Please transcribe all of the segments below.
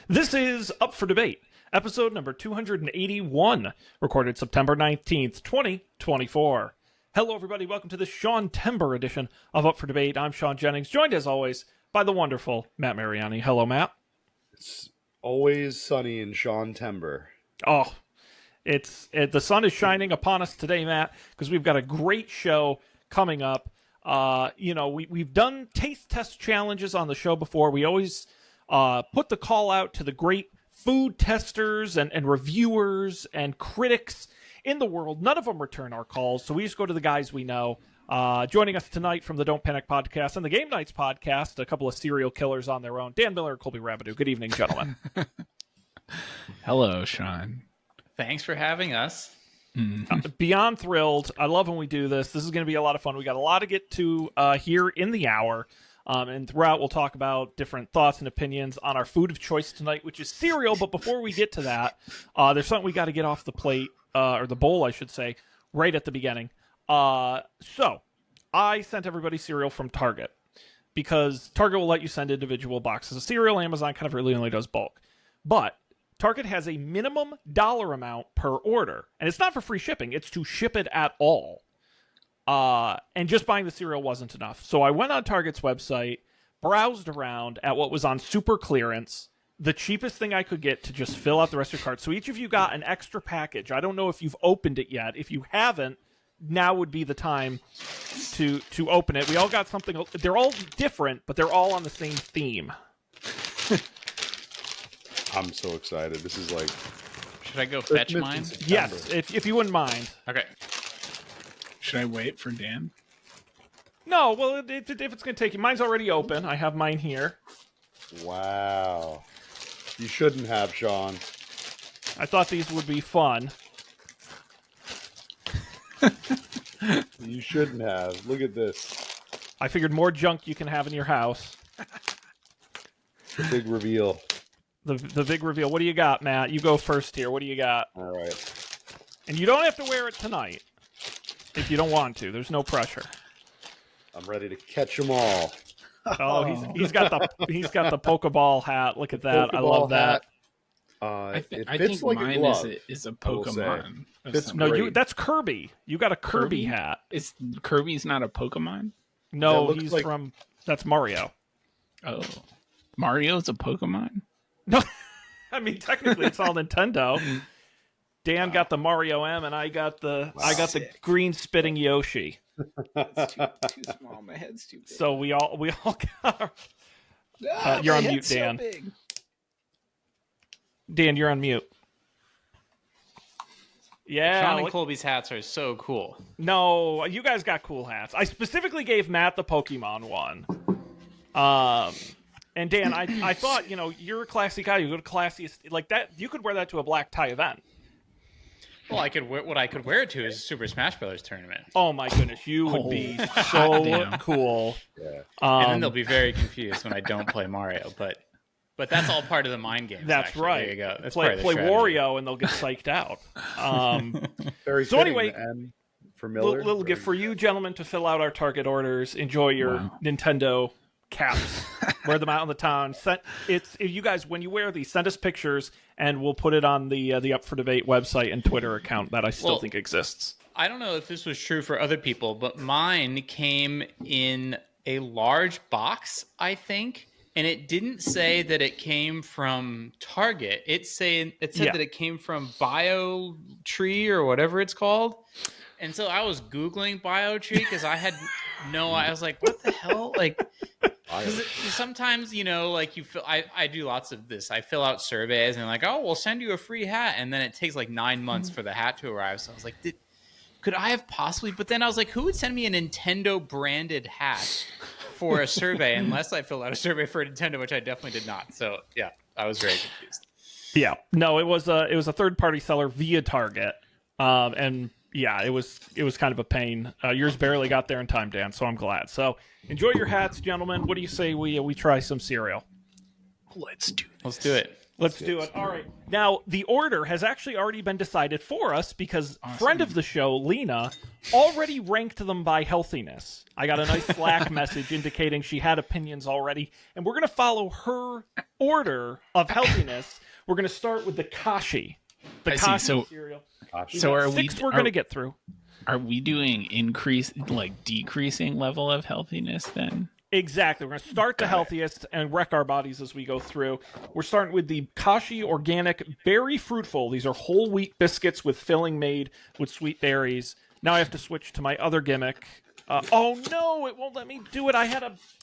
This is Up for Debate, episode number 281, recorded September 19th, 2024. Hello, everybody. Welcome to the Shaun-tember edition of Up for Debate. I'm Sean Jennings, joined as always by the wonderful Matt Mariani. Hello, Matt. It's always sunny in Shaun-tember. Oh, the sun is shining upon us today, Matt, because we've got a great show coming up. We've done taste test challenges on the show before. We always put the call out to the great food testers and reviewers and critics in the world. None of them return our calls, so we just go to the guys we know. Joining us tonight from the Don't Panic podcast and the Game Nights podcast, a couple of serial killers on their own, Dan Miller and Colby Rabideau. Good evening, gentlemen. Hello, Sean. Thanks for having us. Beyond thrilled. I love when we do this. This is going to be a lot of fun. We got a lot to get to here in the hour. And throughout, we'll talk about different thoughts and opinions on our food of choice tonight, which is cereal. But before we get to that, there's something we got to get off the plate, or the bowl, I should say, right at the beginning. So I sent everybody cereal from Target because Target will let you send individual boxes of cereal. Amazon kind of really only does bulk. But Target has a minimum dollar amount per order. And it's not for free shipping. It's to ship it at all. And just buying the cereal wasn't enough. So I went on Target's website, browsed around at what was on super clearance, the cheapest thing I could get to just fill out the rest of your cart. So each of you got an extra package. I don't know if you've opened it yet. If you haven't, now would be the time to open it. We all got something. They're all different, but they're all on the same theme. I'm so excited. This is like... Should I go fetch mine? Yes, if you wouldn't mind. Okay. Should I wait for Dan? No, well, if it's going to take you... Mine's already open. I have mine here. Wow. You shouldn't have, Sean. I thought these would be fun. You shouldn't have. Look at this. I figured more junk you can have in your house. The big reveal. The big reveal. What do you got, Matt? You go first here. What do you got? All right. And you don't have to wear it tonight if you don't want to. There's no pressure. I'm ready to catch them all. Oh, he's got the Pokeball hat. Look at that. I love that. I it fits think like mine a glove. is a I will say. Pokemon. Fits Some- No, great. that's Kirby. You got a Kirby hat. Kirby's not a Pokemon? No, That looks he's like- that's Mario. Oh. Mario's a Pokemon? No, I mean technically it's all Nintendo. Dan got the Mario M, and I got the green spitting Yoshi. It's too small. My head's too big. So we all got. You're on mute, Dan. So big. Dan, you're on mute. Yeah. Shaun and Colby's hats are so cool. No, you guys got cool hats. I specifically gave Matt the Pokemon one. And Dan, I thought, you're a classy guy. You go to classiest like that. You could wear that to a black tie event. Well, what I could wear it to is a Super Smash Brothers tournament. Oh my goodness, you would be so Damn. cool. Yeah. And then they'll be very confused when I don't play Mario. But that's all part of the mind game. That's actually. right. There you go. That's Play part of the strategy. Wario, and they'll get psyched out. Very So fitting, anyway, the M for Miller. Little gift for you, gentlemen, to fill out our Target orders. Enjoy your Nintendo caps. Wear them out in the town. If you guys, when you wear these, send us pictures, and we'll put it on the Up for Debate website and Twitter account that I still think exists. I don't know if this was true for other people, but mine came in a large box, I think. And it didn't say that it came from Target. It said that it came from BioTree or whatever it's called. And so I was Googling BioTree because I was like, what the hell? Like, sometimes, like I do lots of this. I fill out surveys and they're like, oh, we'll send you a free hat. And then it takes like 9 months for the hat to arrive. So I was like, could I have possibly? But then I was like, who would send me a Nintendo branded hat for a survey unless I filled out a survey for Nintendo, which I definitely did not. So yeah, I was very confused. Yeah, no, it was a third party seller via Target, and yeah, it was kind of a pain. Yours barely got there in time, Dan, so I'm glad. So enjoy your hats, gentlemen. What do you say we try some cereal? Let's do this. Let's do it. Let's do it. All right. Now, the order has actually already been decided for us because friend of the show, Lena, already ranked them by healthiness. I got a nice Slack message indicating she had opinions already, and we're going to follow her order of healthiness. We're going to start with the Kashi. The I see. Kashi cereal. So are we? We're going to get through. Are we doing decreasing level of healthiness then? Exactly. We're going to start the healthiest and wreck our bodies as we go through. We're starting with the Kashi Organic Berry Fruitful. These are whole wheat biscuits with filling made with sweet berries. Now I have to switch to my other gimmick. Oh no, it won't let me do it.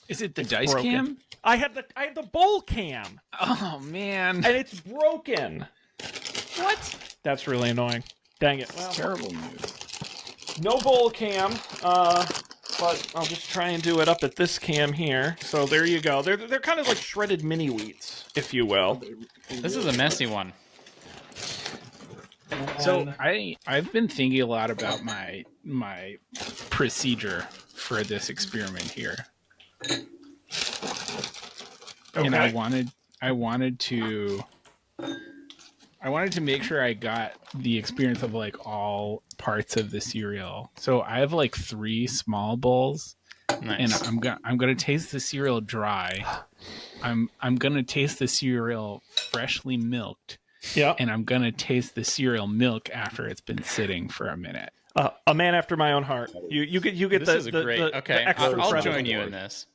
Is it the dice broken. cam? I had the bowl cam. Oh man. And it's broken. What? That's really annoying. Dang it. Well, Terrible news. no bowl cam. But I'll just try and do it up at this cam here. So there you go. They're kind of like shredded mini wheats, if you will. This is a messy one. So I've been thinking a lot about my procedure for this experiment here. Okay. And I wanted to make sure I got the experience of like all parts of the cereal. So I have like 3 small bowls, Nice. and I'm gonna taste the cereal dry. I'm gonna taste the cereal freshly milked, Yeah. and I'm gonna taste the cereal milk after it's been sitting for a minute. A man after my own heart. You get This the is a great. the Okay, extra I'll credit. join you in this.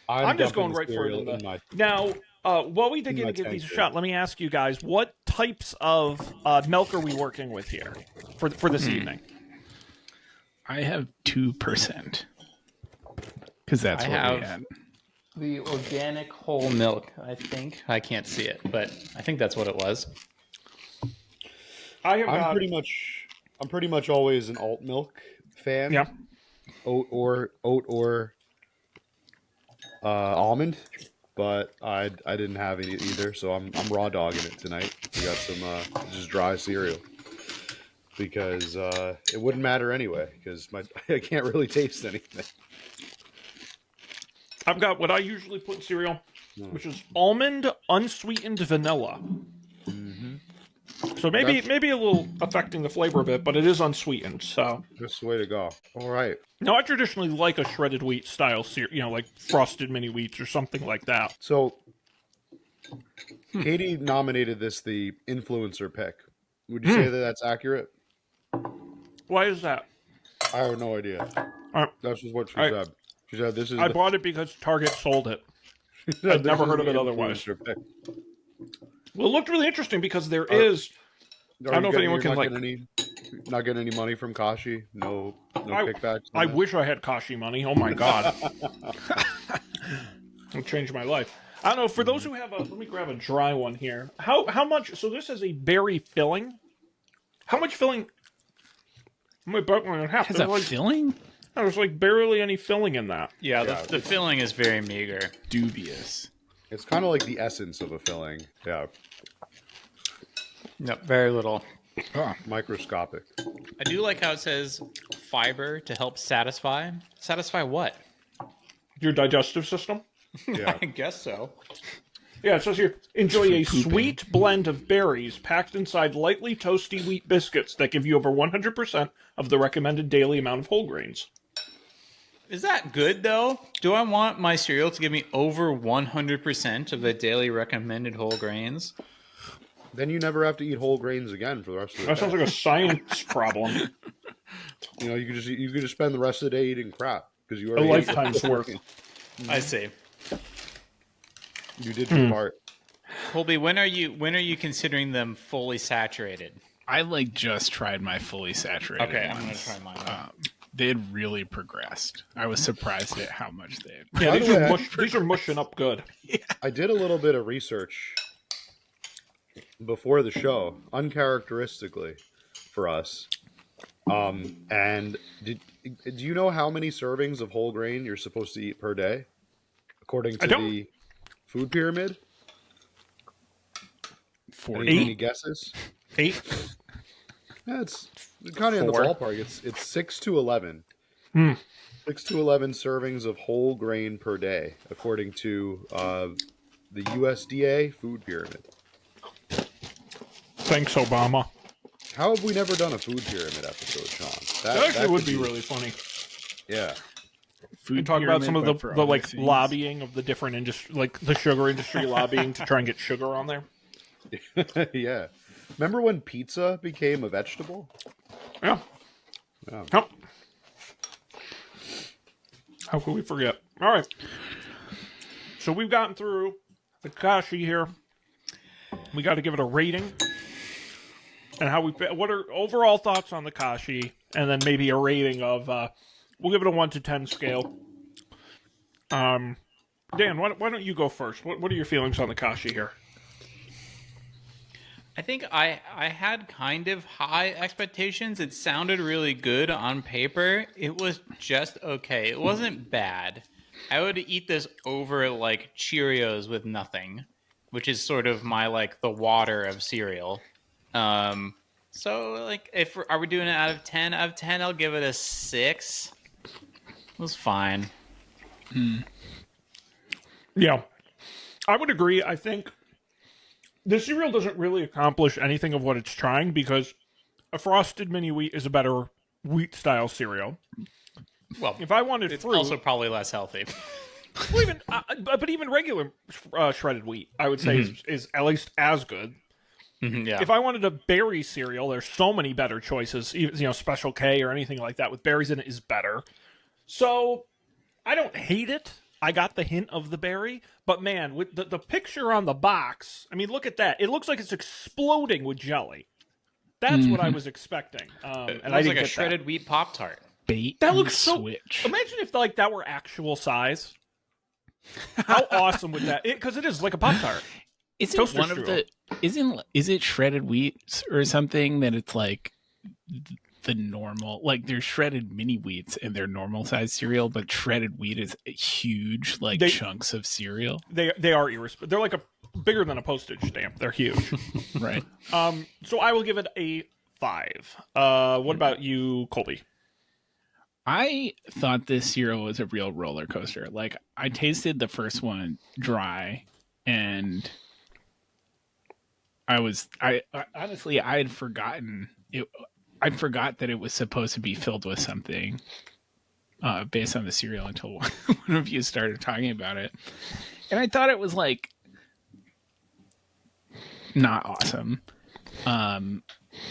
I'm just dumping going the right for cereal it. in my- Now, while we did in my give these a tank shot, let me ask you guys: what types of milk are we working with here for this evening? I have 2% because that's I what we have- had. The organic whole milk. I think I can't see it, but I think that's what it was. I have I'm pretty much always an alt milk fan. Yeah. Oat or almond, but I didn't have any either, so I'm raw dogging it tonight. We got some just dry cereal because it wouldn't matter anyway because I can't really taste anything. I've got what I usually put in cereal, which is almond unsweetened vanilla. So maybe a little affecting the flavor a bit, but it is unsweetened. So That's the way to go. All right. now I traditionally like a shredded wheat style cereal, like frosted mini wheats or something like that. So Katie nominated this the influencer pick. Would you say that that's accurate? Why is that? I have no idea. That's just what she said. She said this is. I bought it because Target sold it. I've never heard of it otherwise. Pick. Well, it looked really interesting because there is. I don't know if anyone can like. Not getting any money from Kashi. No kickbacks. I wish I had Kashi money. Oh my god, it changed my life. I don't know. For those who have a, let me grab a dry one here. How much? So this is a berry filling. How much filling? My butt one and a half. Has a filling? There's like barely any filling in that. Yeah, the filling is very meager. Dubious. It's kind of like the essence of a filling. Yeah, No, very little. Oh, microscopic. I do like how it says fiber to help satisfy. Satisfy what? Your digestive system. Yeah. I guess so. Yeah, it says here, enjoy a Pooping. sweet blend of berries packed inside lightly toasty wheat biscuits that give you over 100% of the recommended daily amount of whole grains. Is that good though? Do I want my cereal to give me over 100% of the daily recommended whole grains? Then you never have to eat whole grains again for the rest of the That day. sounds like a science problem. You know, you could just spend the rest of the day eating crap because you A already ate lifetime's worth. I see. You did your part. Colby, when are you considering them fully saturated? I just tried my fully saturated. Okay, I'm gonna ones. try mine. They had really progressed. I was surprised at how much they had. Yeah, By these the are, way, these are mushing up good. I did a little bit of research before the show, uncharacteristically for us. And do you know how many servings of whole grain you're supposed to eat per day, according to the food pyramid? 40. Any guesses? 8? Yeah, it's kind of in the 4. ballpark. It's 6 to 11. 6 to 11 servings of whole grain per day, according to the USDA food pyramid. Thanks, Obama. How have we never done a food pyramid episode, Sean? That actually would could be really funny. Yeah. Food And talk about some of pyramid, but for the other like things. lobbying of the different industry, like the sugar industry lobbying to try and get sugar on there. Yeah. Remember when pizza became a vegetable? Yeah. Yeah. Yep. How could we forget? All right. So we've gotten through the kashi here. We got to give it a rating. And how what are overall thoughts on the kashi? And then maybe a rating of, we'll give it a 1 to 10 scale. Dan, why don't you go first? What are your feelings on the kashi here? I think I had kind of high expectations. It sounded really good on paper. It was just okay. It wasn't bad. I would eat this over like Cheerios with nothing, which is sort of my like the water of cereal. So like are we doing it out of 10? Out of 10, I'll give it a 6. It was fine. Yeah. I would agree. I think the cereal doesn't really accomplish anything of what it's trying because a frosted mini wheat is a better wheat style cereal. Well, If I wanted it's fruit, also probably less healthy. well, even but even regular shredded wheat, I would say is at least as good. Yeah. If I wanted a berry cereal, there's so many better choices. Even, Special K or anything like that with berries in it is better. So I don't hate it. I got the hint of the berry, but man, with the picture on the box, I mean, look at that. It looks like it's exploding with jelly. That's what I was expecting. It and I looks didn't like a get shredded wheat Pop-Tart. Bait that. That and looks so. switch. Imagine if like that were actual size. How awesome would that? Because it is like a Pop Tart. Isn't Toaster one of strudel. the is it shredded wheat or something that it's like the normal, like there's shredded mini wheats and they're normal size cereal, but shredded wheat is huge like chunks of cereal. They are They're like bigger than a postage stamp. They're huge. Right. So I will give it a 5. What about you, Colby? I thought this cereal was a real roller coaster. Like I tasted the first one dry and I honestly I had forgotten it. I forgot that it was supposed to be filled with something based on the cereal until one of you started talking about it, and I thought it was like not awesome. And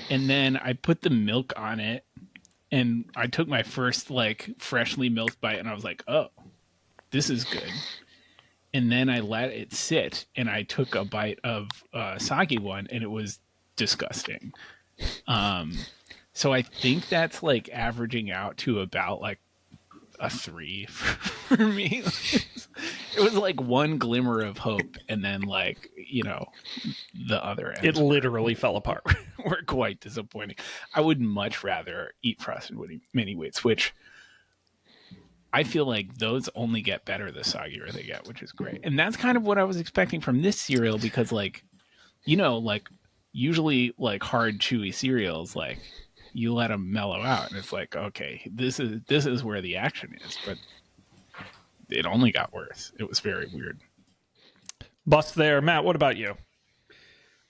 then I put the milk on it, and I took my first like freshly milked bite, and I was like, "Oh, this is good." And then I let it sit, and I took a bite of sake one, and it was disgusting. So I think that's like averaging out to about like a 3 for me. It was like one glimmer of hope, and then like the other ends It literally fell apart. were quite disappointing. I would much rather eat frosted mini wheats, which I feel like those only get better the soggier they get, which is great. And that's kind of what I was expecting from this cereal because like usually like hard chewy cereals, like you let them mellow out and it's like, okay, this is where the action is, but it only got worse. It was very weird. Bust there. Matt, what about you?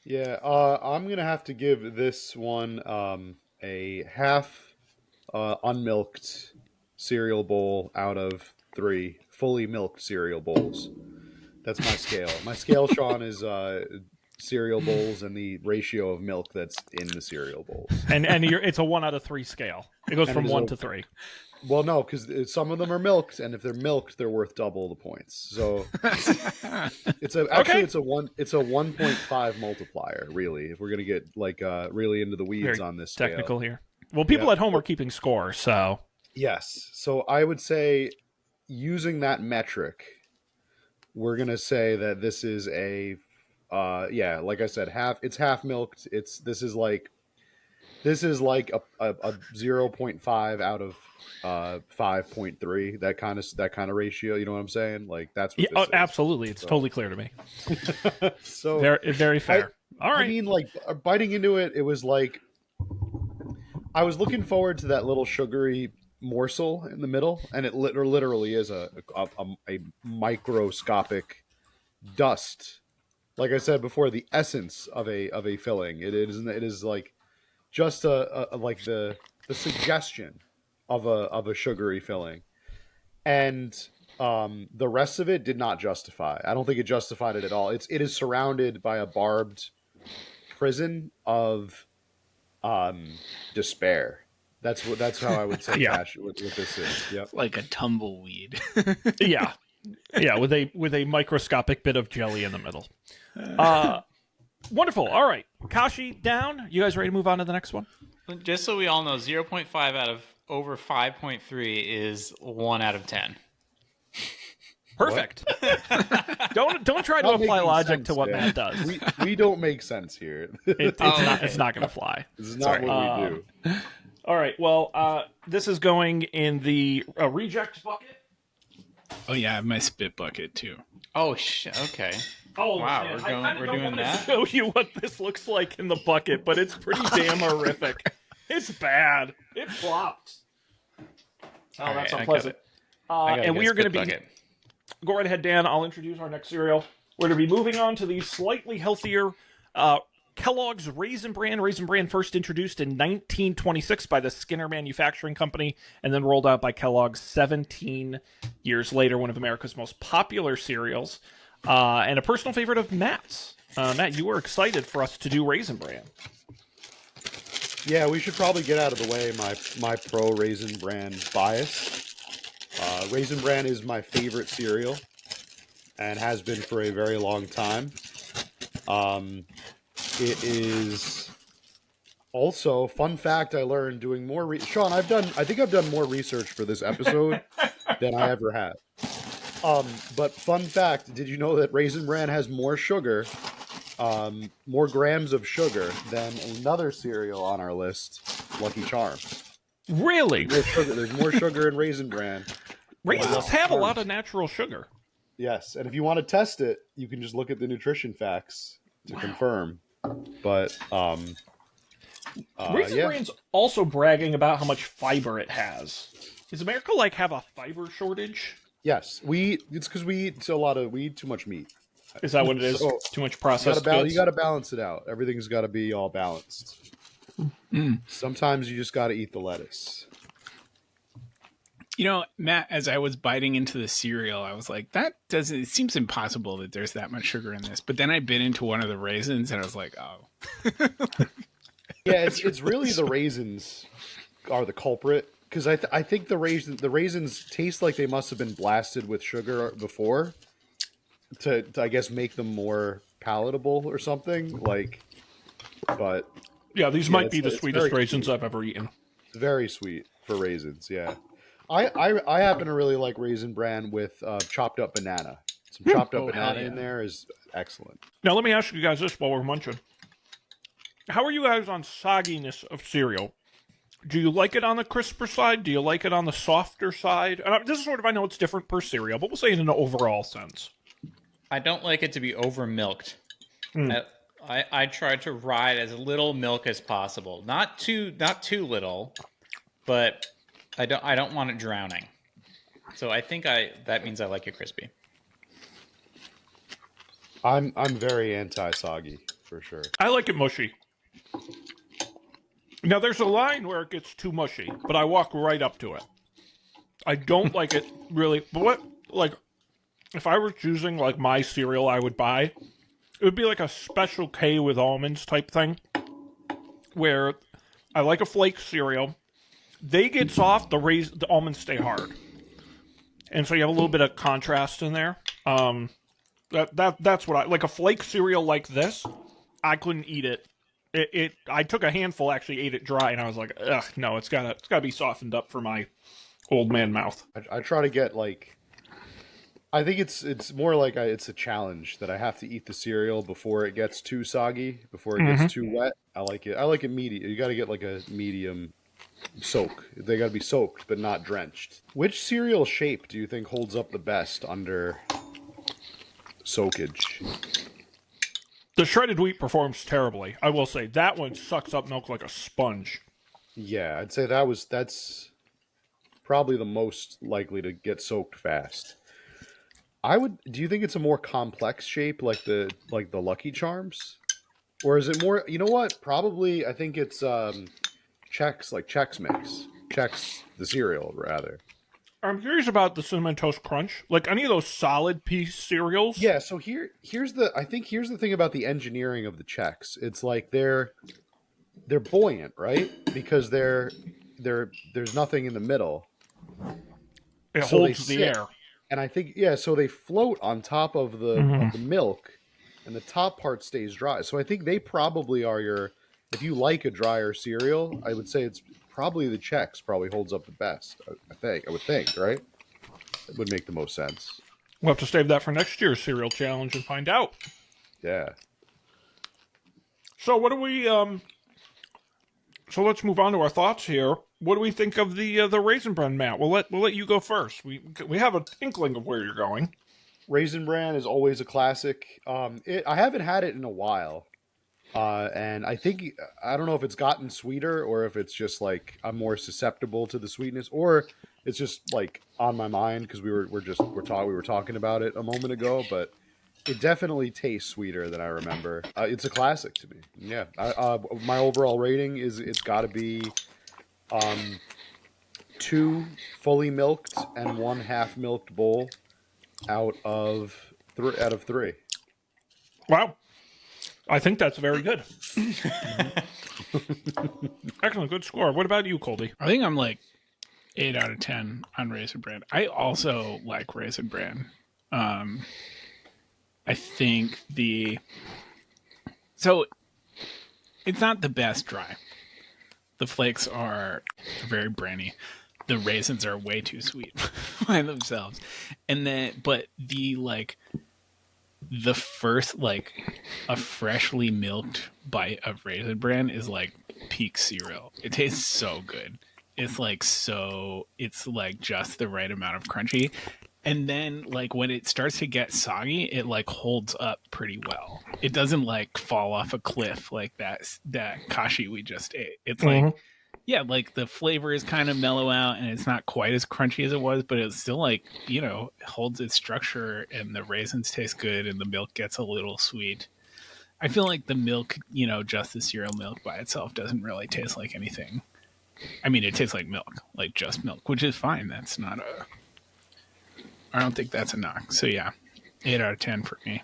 Yeah, I'm gonna have to give this one a half unmilked cereal bowl out of 3 fully milked cereal bowls. That's my scale. My scale, Sean, is cereal bowls and the ratio of milk that's in the cereal bowls. And it's a 1 out of 3 scale. It goes from 1 to 3. Well, no, because some of them are milked, and if they're milked, they're worth double the points. So it's a 1.5 multiplier, really. If we're gonna get like really into the weeds Very on this scale. technical here. Well, people at home are keeping score, so Yes. So I would say, using that metric, we're gonna say that this is a like I said, it's half milked. This is like a 0.5 out of 5.3, that kind of ratio. You know what I'm saying? Like that's what this is. Absolutely, it's totally clear to me. So very fair. All right. I mean, like biting into it, it was like I was looking forward to that little sugary morsel in the middle, and it literally is a microscopic dust like I said before, the essence of a filling. It is like just a like the suggestion of a sugary filling, and the rest of it did not justify. I don't think it justified it at all. It is surrounded by a barbed prison of despair. That's how I would say Yeah. cash what this is. Yep. Like a tumbleweed. Yeah, yeah, with a microscopic bit of jelly in the middle. Wonderful. All right, Kashi down. You guys ready to move on to the next one? Just so we all know, 0.5 out of over 5.3 is 1 out of 10. Perfect. Don't try to Not apply making logic sense, to what Dan. Matt does. We don't make sense here. It's not going to fly. This is not what we do. All right. Well, this is going in the reject bucket. Oh yeah, I have my spit bucket too. Oh, okay. Oh, Wow, man, we're doing want that? to show you what this looks like in the bucket, but it's pretty damn horrific. It's bad. It flopped. Oh, All that's right, unpleasant. And we are going to be... Go right ahead, Dan. I'll introduce our next cereal. We're going to be moving on to the slightly healthier Kellogg's Raisin Bran. Raisin Bran first introduced in 1926 by the Skinner Manufacturing Company and then rolled out by Kellogg's 17 years later. One of America's most popular cereals and a personal favorite of Matt's. Matt, you were excited for us to do Raisin Bran. Yeah, we should probably get out of the way my pro Raisin Bran bias. Raisin Bran is my favorite cereal and has been for a very long time. It is also, fun fact I learned doing more Shaun, I think I've done more research for this episode than I ever have. But fun fact, did you know that Raisin Bran has more sugar, more grams of sugar than another cereal on our list, Lucky Charms? Really? There's more sugar in Raisin Bran. Raisins have a lot of natural sugar. Yes, and if you want to test it, you can just look at the nutrition facts to confirm. But Raisin Bran's also bragging about how much fiber it has. Does America have a fiber shortage? Yes, it's because we eat too much meat. Is that what it is? So, too much processed goods? You got to balance it out. Everything's got to be all balanced. Sometimes you just got to eat the lettuce. You know, Matt, as I was biting into the cereal, I was like, it seems impossible that there's that much sugar in this. But then I bit into one of the raisins and I was like, oh. Yeah, it's really the raisins are the culprit. Because I think the raisins taste like they must have been blasted with sugar before to I guess make them more palatable or something. But yeah, these might be the sweetest raisins I've ever eaten. It's very sweet for raisins. Yeah, I happen to really like Raisin Bran with chopped up banana. Some chopped up banana in there is excellent. Now let me ask you guys this while we're munching. How are you guys on sogginess of cereal? Do you like it on the crisper side? Do you like it on the softer side? And this is I know it's different per cereal, but we'll say it in an overall sense. I don't like it to be over milked. I try to ride as little milk as possible. Not too little, but I don't want it drowning. So I think that means I like it crispy. I'm very anti-soggy for sure. I like it mushy. Now, there's a line where it gets too mushy, but I walk right up to it. I don't like it really. But if I were choosing my cereal I would buy, it would be like a Special K with almonds type thing, where I like a flake cereal. They get soft, the almonds stay hard, and so you have a little bit of contrast in there. That's what I like. A flake cereal like this, I couldn't eat it. I took a handful, actually ate it dry, and I was like, ugh, no, it's gotta be softened up for my old man mouth. I try to get I think it's more like it's a challenge that I have to eat the cereal before it gets too soggy, before it gets too wet. I like it medium. You got to get a medium soak. They got to be soaked but not drenched. Which cereal shape do you think holds up the best under soakage? The shredded wheat performs terribly. I will say that one sucks up milk like a sponge. Yeah, I'd say that's probably the most likely to get soaked fast. Do you think it's a more complex shape, like the Lucky Charms, or is it more? You know what? Probably, I think it's Chex, like Chex Mix, Chex the cereal rather. I'm curious about the Cinnamon Toast Crunch. Like any of those solid piece cereals. Yeah. So here's the thing about the engineering of the Chex. It's like they're buoyant, right? Because there's nothing in the middle, It so they holds the sit. air. And I think, yeah, so they float on top of Mhm. the milk, and the top part stays dry. So I think they probably are your. If you like a drier cereal, I would say it's probably the Chex probably holds up the best. I would think, right? It would make the most sense. We'll have to save that for next year's cereal challenge and find out. Yeah. So what do we? So let's move on to our thoughts here. What do we think of the Raisin Bran, Matt? We'll let you go first. We have an inkling of where you're going. Raisin Bran is always a classic. I haven't had it in a while, and I don't know if it's gotten sweeter or if it's just like I'm more susceptible to the sweetness, or it's just like on my mind because we were talking about it a moment ago. But it definitely tastes sweeter than I remember. It's a classic to me. Yeah, my overall rating is it's got to be 2 fully milked and 1 half milked bowl out of 3. Wow, I think that's very good. Excellent, good score. What about you, Colby? I think I'm like 8 out of 10 on Raisin Bran. I also like Raisin Bran. I think so it's not the best dry. The flakes are very brandy. The raisins are way too sweet by themselves. And then, but the first, like, a freshly milked bite of Raisin Bran is like peak cereal. It tastes so good. It's like just the right amount of crunchy. And then, like, when it starts to get soggy, it like holds up pretty well. It doesn't like fall off a cliff like that kashi we just ate. It's like, yeah, like the flavor is kind of mellow out and it's not quite as crunchy as it was, but it's still like, holds its structure, and the raisins taste good and the milk gets a little sweet. I feel like the milk, just the cereal milk by itself doesn't really taste like anything. I mean, it tastes like milk, like just milk, which is fine. I don't think that's a knock. So yeah, 8 out of 10 for me.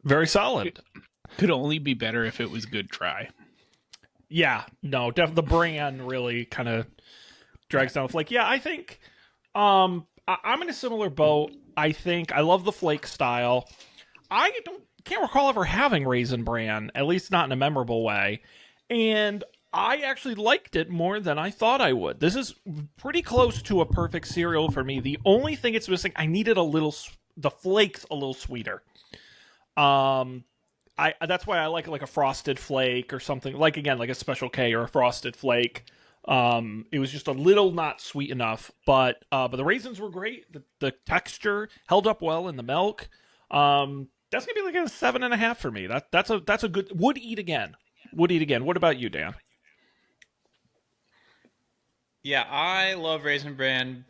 Very solid. Could only be better if it was good dry. Yeah, no, the bran really kind of drags down the flake. Yeah, I think I'm in a similar boat. I think I love the flake style. I can't recall ever having Raisin Bran, at least not in a memorable way. And I actually liked it more than I thought I would. This is pretty close to a perfect cereal for me. The only thing it's missing, I needed the flakes a little sweeter. That's why I like it, like a Frosted Flake or something, like again, like a Special K or a Frosted Flake. It was just a little not sweet enough, but the raisins were great. The texture held up well in the milk. That's gonna be like a 7.5 for me. That's a good. Would eat again. Would eat again. What about you, Dan? Yeah, I love Raisin Bran.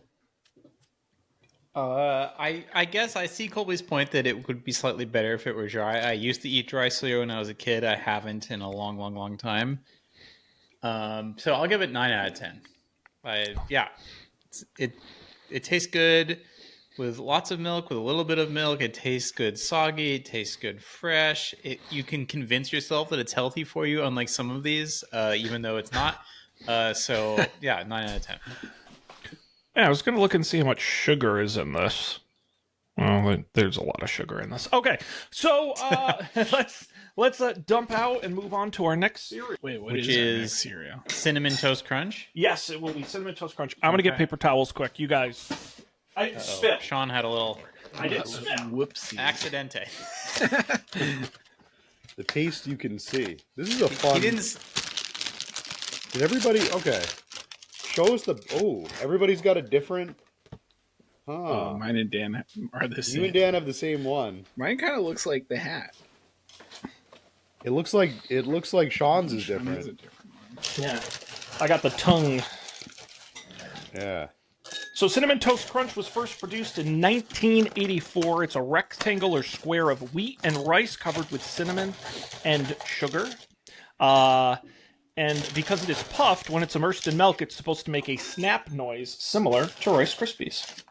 I guess I see Colby's point that it would be slightly better if it were dry. I used to eat dry cereal when I was a kid. I haven't in a long, long, long time. So I'll give it 9 out of 10. It tastes good with lots of milk, with a little bit of milk. It tastes good soggy. It tastes good fresh. You can convince yourself that it's healthy for you, unlike some of these, even though it's not. So yeah, 9 out of 10. Yeah, I was gonna look and see how much sugar is in this. Well, there's a lot of sugar in this. Okay, so let's dump out and move on to our next cereal. Wait, Which our is next cereal? Cinnamon Toast Crunch. Yes, it will be Cinnamon Toast Crunch. I'm gonna get paper towels quick. You guys, I didn't spit. Sean had a little I didn't spit. Whoopsie. accidente. The taste you can see. This is a fun. He didn't. Did everybody? Okay. Show us everybody's got a different. Oh, mine and Dan are the same. You and Dan have the same one. Mine kind of looks like the hat. It looks like Sean's is Sean's different. a different one. Yeah, I got the tongue. Yeah. So Cinnamon Toast Crunch was first produced in 1984. It's a rectangular square of wheat and rice covered with cinnamon and sugar. And because it is puffed, when it's immersed in milk, it's supposed to make a snap noise similar to Rice Krispies.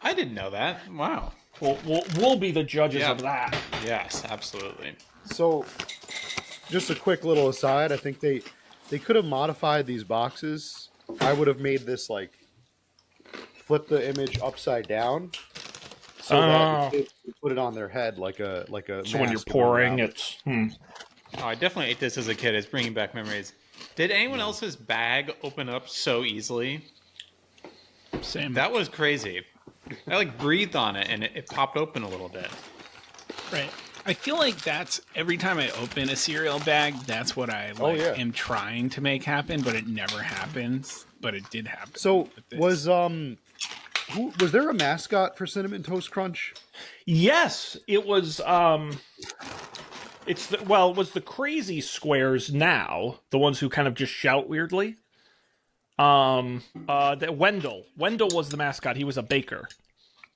I didn't know that. Wow. We'll be the judges of that. Yes, absolutely. So, just a quick little aside. I think they could have modified these boxes. I would have made this like flip the image upside down, so that they put it on their head like a. So when you're pouring, it's. Oh, I definitely ate this as a kid. It's bringing back memories. Did anyone else's bag open up so easily? Same. That was crazy. I like breathed on it and it popped open a little bit. Right. I feel like that's every time I open a cereal bag, that's what I am trying to make happen, but it never happens. But it did happen. So was there a mascot for Cinnamon Toast Crunch? Yes, it was. It was the crazy squares now, the ones who kind of just shout weirdly. Wendell was the mascot. He was a baker.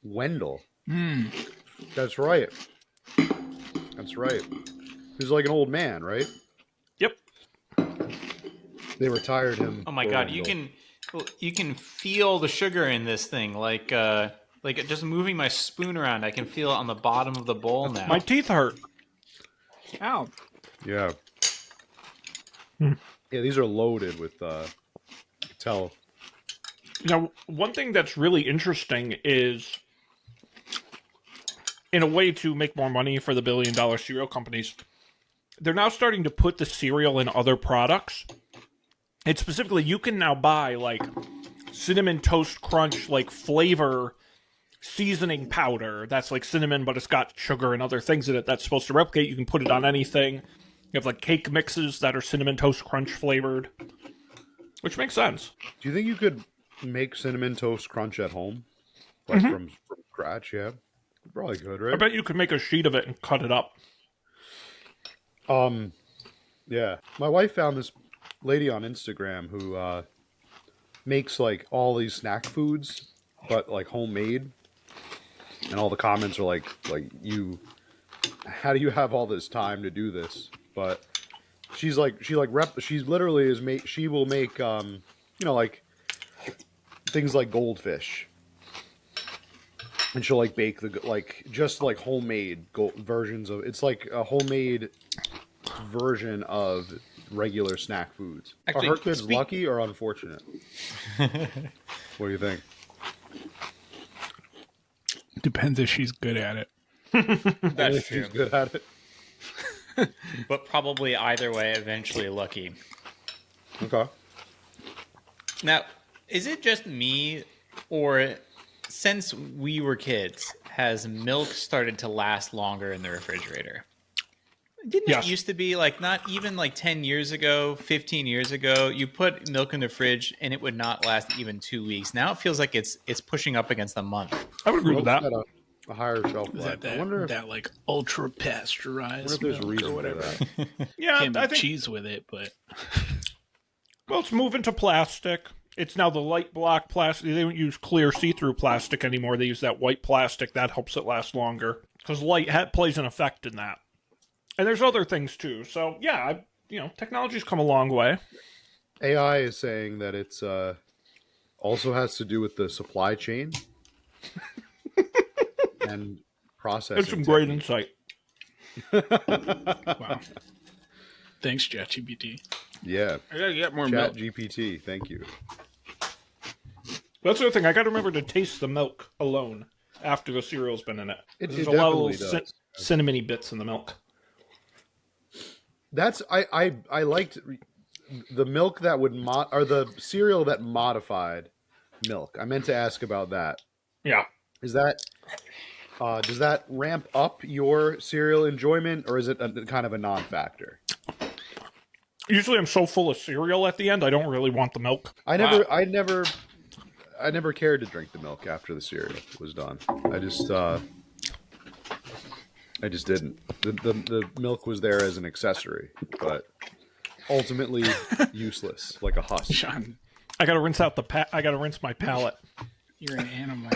Wendell. That's right. That's right. He was like an old man, right? Yep. They retired him. Oh my god, you can feel the sugar in this thing. Like just moving my spoon around, I can feel it on the bottom of the bowl now. My teeth hurt. Ow. Yeah. Yeah, these are loaded with tell. Now, one thing that's really interesting is, in a way to make more money for the billion-dollar cereal companies, they're now starting to put the cereal in other products. And specifically, you can now buy, like, Cinnamon Toast Crunch, like, flavor seasoning powder. That's like cinnamon, but it's got sugar and other things in it that's supposed to replicate. You can put it on anything. You have, like, cake mixes that are Cinnamon Toast Crunch flavored, which makes sense. Do you think you could make Cinnamon Toast Crunch at home? Like from scratch, yeah? You probably could, right? I bet you could make a sheet of it and cut it up. Yeah. My wife found this lady on Instagram who makes, like, all these snack foods, but, like, homemade. And all the comments are like how do you have all this time to do this? But she literally she will make like things like goldfish, and she'll like bake just like homemade versions of. It's like a homemade version of regular snack foods. Actually, are her kids lucky or unfortunate? What do you think? Depends if she's good at it. That's true. She's good at it. But probably either way, eventually lucky. Okay. Now, is it just me, or since we were kids, has milk started to last longer in the refrigerator? Didn't it used to be like not even like 10 years ago, 15 years ago, you put milk in the fridge and it would not last even 2 weeks. Now it feels like it's pushing up against a month. I would agree with that. A higher shelf life. I wonder if that like ultra pasteurized milk or whatever. Yeah, Can't I make think cheese with it, but well, it's moving to plastic. It's now the light block plastic. They don't use clear see-through plastic anymore. They use that white plastic. That helps it last longer because light plays an effect in that. And there's other things too. So yeah, technology's come a long way. AI is saying that it's also has to do with the supply chain and processing. That's some great insight. wow. Thanks, ChatGPT. Yeah. I gotta get more milk. ChatGPT, thank you. That's the other thing. I got to remember to taste the milk alone after the cereal's been in it. There's a lot of little cinnamony bits in the milk. That's I liked the milk that would or the cereal that modified milk. I meant to ask about that. Yeah. Is that does that ramp up your cereal enjoyment, or is it kind of a non-factor? Usually, I'm so full of cereal at the end, I don't really want the milk. I never cared to drink the milk after the cereal was done. I just didn't. The milk was there as an accessory, but ultimately useless, like a husk. Shaun, I gotta rinse out I gotta rinse my palate. You're an animal.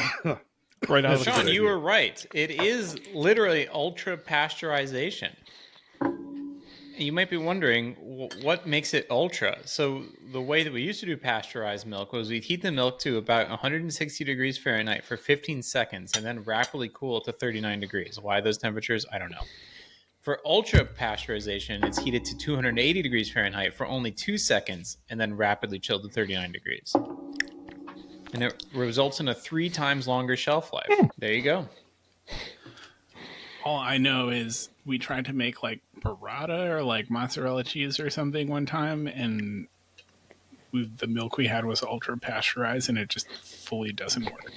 Right out of the Shaun, gate. you were right. It is literally ultra pasteurization. You might be wondering what makes it ultra. So the way that we used to do pasteurized milk was we'd heat the milk to about 160 degrees Fahrenheit for 15 seconds and then rapidly cool it to 39 degrees. Why those temperatures? I don't know. For ultra pasteurization, it's heated to 280 degrees Fahrenheit for only 2 seconds and then rapidly chilled to 39 degrees. And it results in a 3 times longer shelf life. There you go. All I know is we tried to make like burrata or like mozzarella cheese or something one time, and the milk we had was ultra pasteurized, and it just fully doesn't work.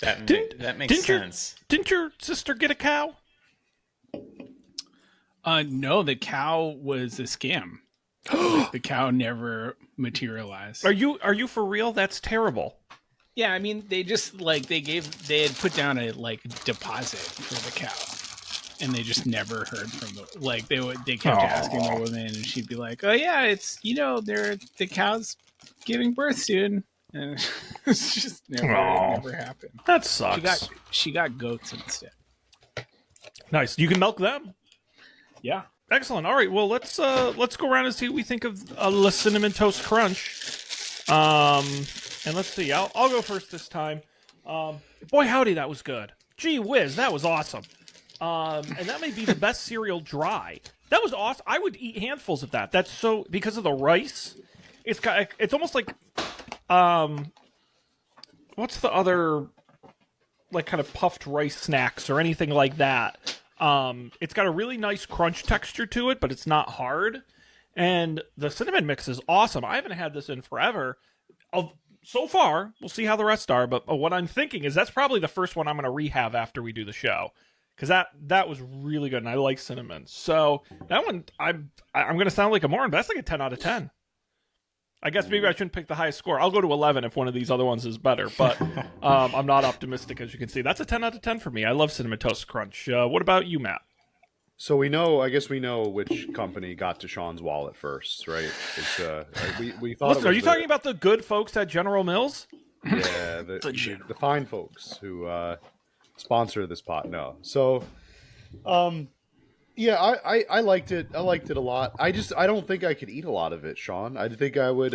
That makes didn't sense. Didn't your sister get a cow? No, the cow was a scam. The cow never materialized. Are you for real? That's terrible. Yeah, I mean, they just like they had put down a like deposit for the cow, and they just never heard from they kept asking the woman, and she'd be like, "Oh yeah, it's the cow's giving birth soon," and it's just never happened. That sucks. She got goats instead. Nice. You can milk them. Yeah. Excellent. All right. Well, let's go around and see what we think of the cinnamon toast crunch. And let's see. I'll go first this time. Boy, howdy, that was good. Gee whiz, that was awesome. And that may be the best cereal dry. That was awesome. I would eat handfuls of that. That's so because of the rice. It's almost like what's the other like kind of puffed rice snacks or anything like that. It's got a really nice crunch texture to it, but it's not hard. And the cinnamon mix is awesome. I haven't had this in forever. So far, we'll see how the rest are, but what I'm thinking is that's probably the first one I'm going to rehab after we do the show, because that was really good, and I like cinnamon. So that one, I'm going to sound like a moron, but that's like a 10 out of 10. I guess maybe I shouldn't pick the highest score. I'll go to 11 if one of these other ones is better, but I'm not optimistic, as you can see. That's a 10 out of 10 for me. I love Cinnamon Toast Crunch. What about you, Matt? So I guess we know which company got to Shaun's wallet first, right? It's we thought. Listen, are you talking about the good folks at General Mills? Yeah, the fine folks who sponsor this pot. No, so yeah, I liked it. I liked it a lot. I don't think I could eat a lot of it, Shaun. I think I would.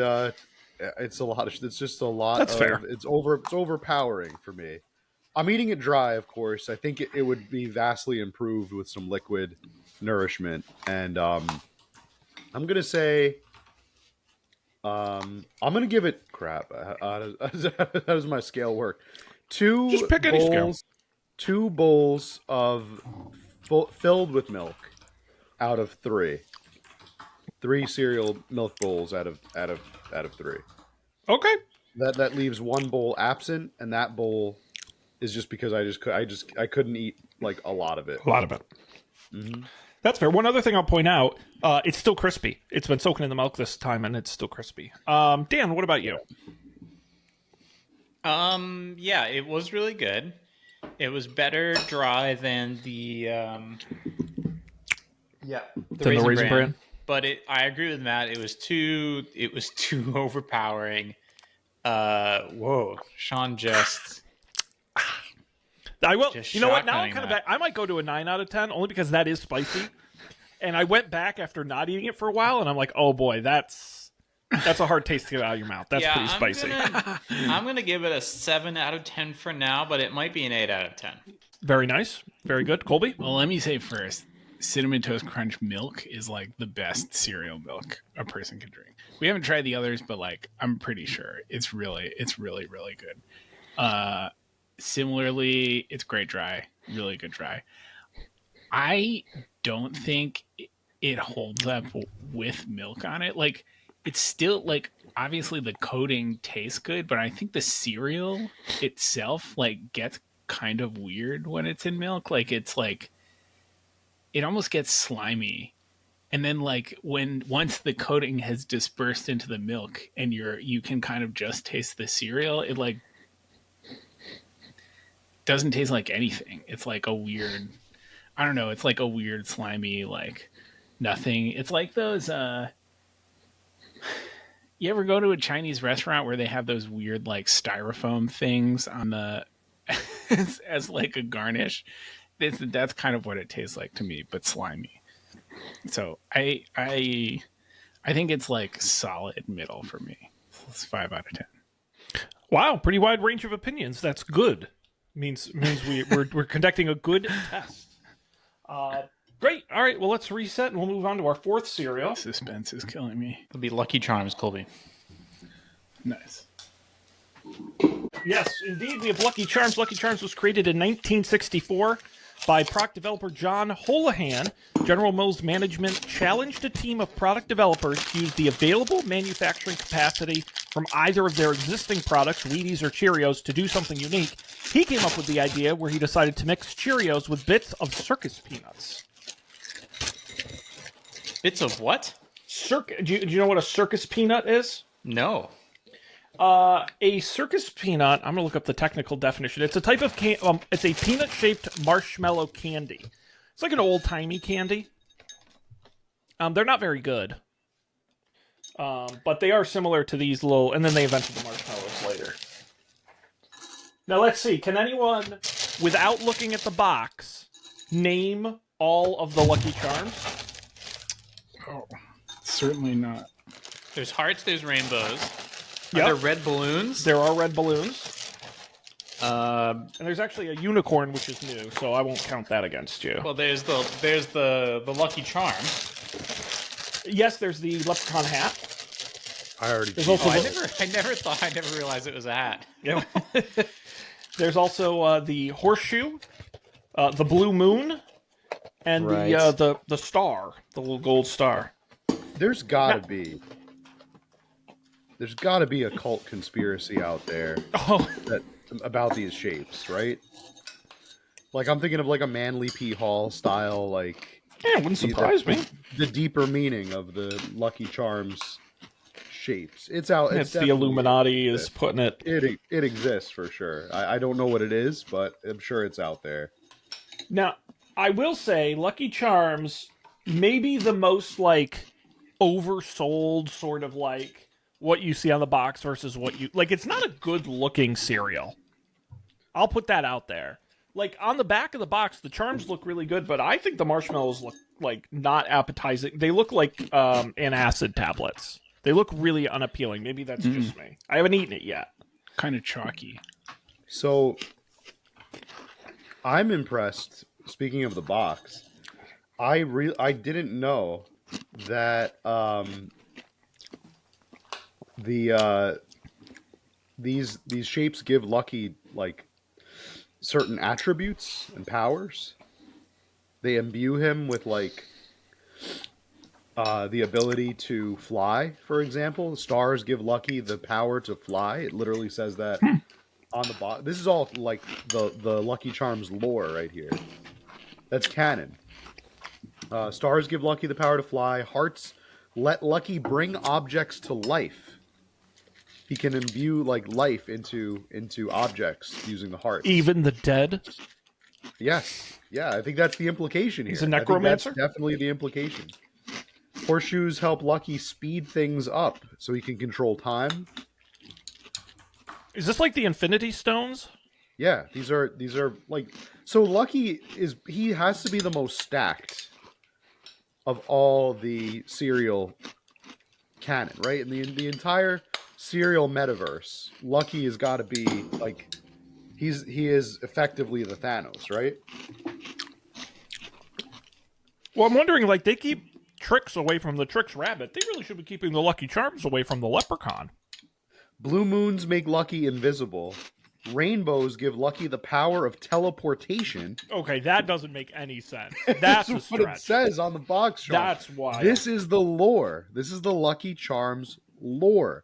It's a lot. It's just a lot. That's fair. It's overpowering for me. I'm eating it dry, of course. I think it would be vastly improved with some liquid nourishment. And I'm gonna say, I'm gonna give it crap. How does my scale work? Just pick any scale. 2 bowls of filled with milk out of 3. 3 cereal milk bowls out of 3. Okay. That leaves 1 bowl absent, and that bowl is just because I couldn't eat like a lot of it. A lot of it. Mm-hmm. That's fair. One other thing I'll point out, it's still crispy. It's been soaking in the milk this time, and it's still crispy. Dan, what about you? Yeah, it was really good. It was better dry than the Raisin Bran. But I agree with Matt. It was too overpowering. Whoa, Shaun just. I will. Just you know what? Now I'm shotgunning kind of that. back. I might go to a 9 out of 10 only because that is spicy. And I went back after not eating it for a while, and I'm like, oh boy, that's a hard taste to get out of your mouth. That's pretty spicy. I'm gonna give it a 7 out of 10 for now, but it might be an 8 out of 10. Very nice. Very good. Colby? Well, let me say first, Cinnamon Toast Crunch milk is like the best cereal milk a person can drink. We haven't tried the others, but like I'm pretty sure it's really, really good. Similarly, it's great dry, really good dry. I don't think it holds up with milk on it. Like it's still like obviously the coating tastes good, but I think the cereal itself like gets kind of weird when it's in milk. Like it's like it almost gets slimy. And then like once the coating has dispersed into the milk and you can kind of just taste the cereal, it like doesn't taste like anything. It's like a weird, I don't know. It's like a weird slimy, like nothing. It's like those, You ever go to a Chinese restaurant where they have those weird like styrofoam things on the as like a garnish? That's kind of what it tastes like to me, but slimy. So I think it's like solid middle for me. It's 5 out of 10. Wow, pretty wide range of opinions. That's good. Means we're conducting a good test. Great. All right. Well, let's reset and we'll move on to our fourth cereal. Suspense is killing me. It'll be Lucky Charms, Colby. Nice. Yes, indeed. We have Lucky Charms. Lucky Charms was created in 1964 by product developer John Holohan. General Mills management challenged a team of product developers to use the available manufacturing capacity from either of their existing products, Wheaties or Cheerios, to do something unique. He came up with the idea where he decided to mix Cheerios with bits of circus peanuts. Bits of what? Do you know what a circus peanut is? No. A circus peanut, I'm going to look up the technical definition. It's a type of it's a peanut-shaped marshmallow candy. It's like an old-timey candy. They're not very good. But they are similar to these little, and then they invented the marshmallows later. Now let's see, can anyone, without looking at the box, name all of the Lucky Charms? Oh, certainly not. There's hearts, there's rainbows. Are Yep. there red balloons? There are red balloons. And there's actually a unicorn, which is new, so I won't count that against you. Well, there's the Lucky Charm. Yes, there's the leprechaun hat. I already. There's also I never realized it was a hat. Yeah. There's also the horseshoe, the blue moon, and Right. the star, the little gold star. There's gotta be a cult conspiracy out there Oh, about these shapes, right? Like I'm thinking of like a Manly P. Hall style, like yeah, wouldn't surprise me. the deeper meaning of the Lucky Charms shapes. It's out. It's the definitely Illuminati is exists. putting it. It exists for sure. I don't know what it is, but I'm sure it's out there. Now, I will say, Lucky Charms may be the most like oversold, sort of like what you see on the box versus what you like. It's not a good looking cereal. I'll put that out there. Like on the back of the box, the charms look really good, but I think the marshmallows look like not appetizing. They look like antacid tablets. They look really unappealing. Maybe that's just me. I haven't eaten it yet. Kind of chalky. So I'm impressed. Speaking of the box, I didn't know that these shapes give Lucky like certain attributes and powers. They imbue him with like the ability to fly, for example. The stars give Lucky the power to fly. It literally says that on the box. This is all like the Lucky Charms lore right here. That's canon. Stars give Lucky the power to fly. Hearts let Lucky bring objects to life. He can imbue like life into objects using the hearts. Even the dead. Yes. Yeah, I think that's the implication here. He's a I think necromancer? that's definitely the implication. Horseshoes help Lucky speed things up so he can control time. Is this like the Infinity Stones? Yeah, these are like so Lucky he has to be the most stacked of all the cereal canon, right? In the entire cereal metaverse, Lucky has got to be like he is effectively the Thanos, right? Well, I'm wondering, like, they keep Trix away from the Trix Rabbit. They really should be keeping the Lucky Charms away from the Leprechaun. Blue moons make Lucky invisible. Rainbows give Lucky the power of teleportation. Okay, that doesn't make any sense. That's a what it stretch. says on the box, Sean. That's why. This is the lore. This is the Lucky Charms lore.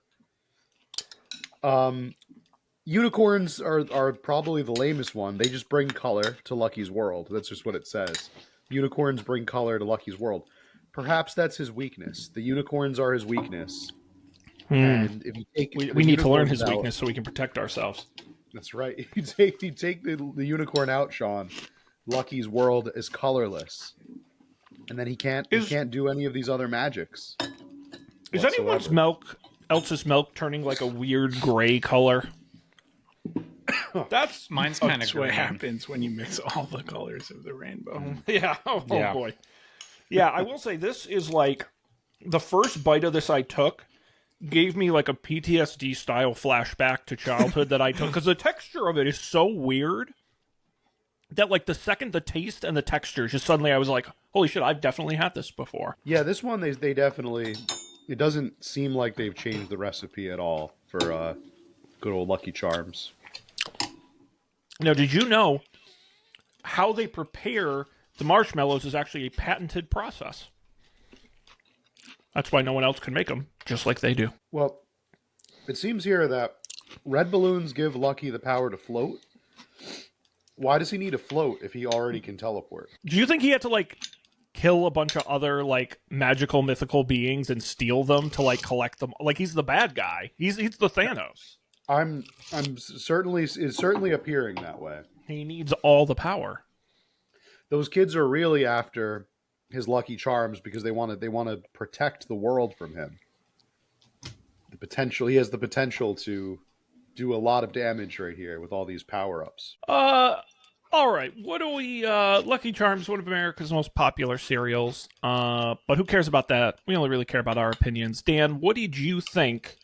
Unicorns are probably the lamest one. They just bring color to Lucky's world. That's just what it says. Unicorns bring color to Lucky's world. Perhaps that's his weakness. The unicorns are his weakness. And if you take we need to learn his unicorns out- weakness so we can protect ourselves. That's right. You take the unicorn out, Sean. Lucky's world is colorless, and then he can't do any of these other magics. Is whatsoever. anyone's milk else's milk turning like a weird gray color. That's Mine's kind of That's what green. happens when you mix all the colors of the rainbow. yeah. Oh Yeah. boy. Yeah, I will say this is like the first bite of this I took gave me like a PTSD style flashback to childhood that I took because the texture of it is so weird that like the second the taste and the texture just suddenly I was like, holy shit, I've definitely had this before. Yeah, this one they definitely. It doesn't seem like they've changed the recipe at all for good old Lucky Charms. Now, did you know how they prepare the marshmallows is actually a patented process? That's why no one else can make them just like they do. Well, it seems here that red balloons give Lucky the power to float. Why does he need to float if he already can teleport? Do you think he had to like kill a bunch of other like magical mythical beings and steal them to like collect them? Like he's the bad guy. He's the Thanos. I'm certainly is certainly appearing that way. He needs all the power. Those kids are really after his Lucky Charms because they want to protect the world from him. He has the potential to do a lot of damage right here with all these power-ups. All right. What do we Lucky Charms, one of America's most popular cereals. But who cares about that? We only really care about our opinions. Dan, what did you think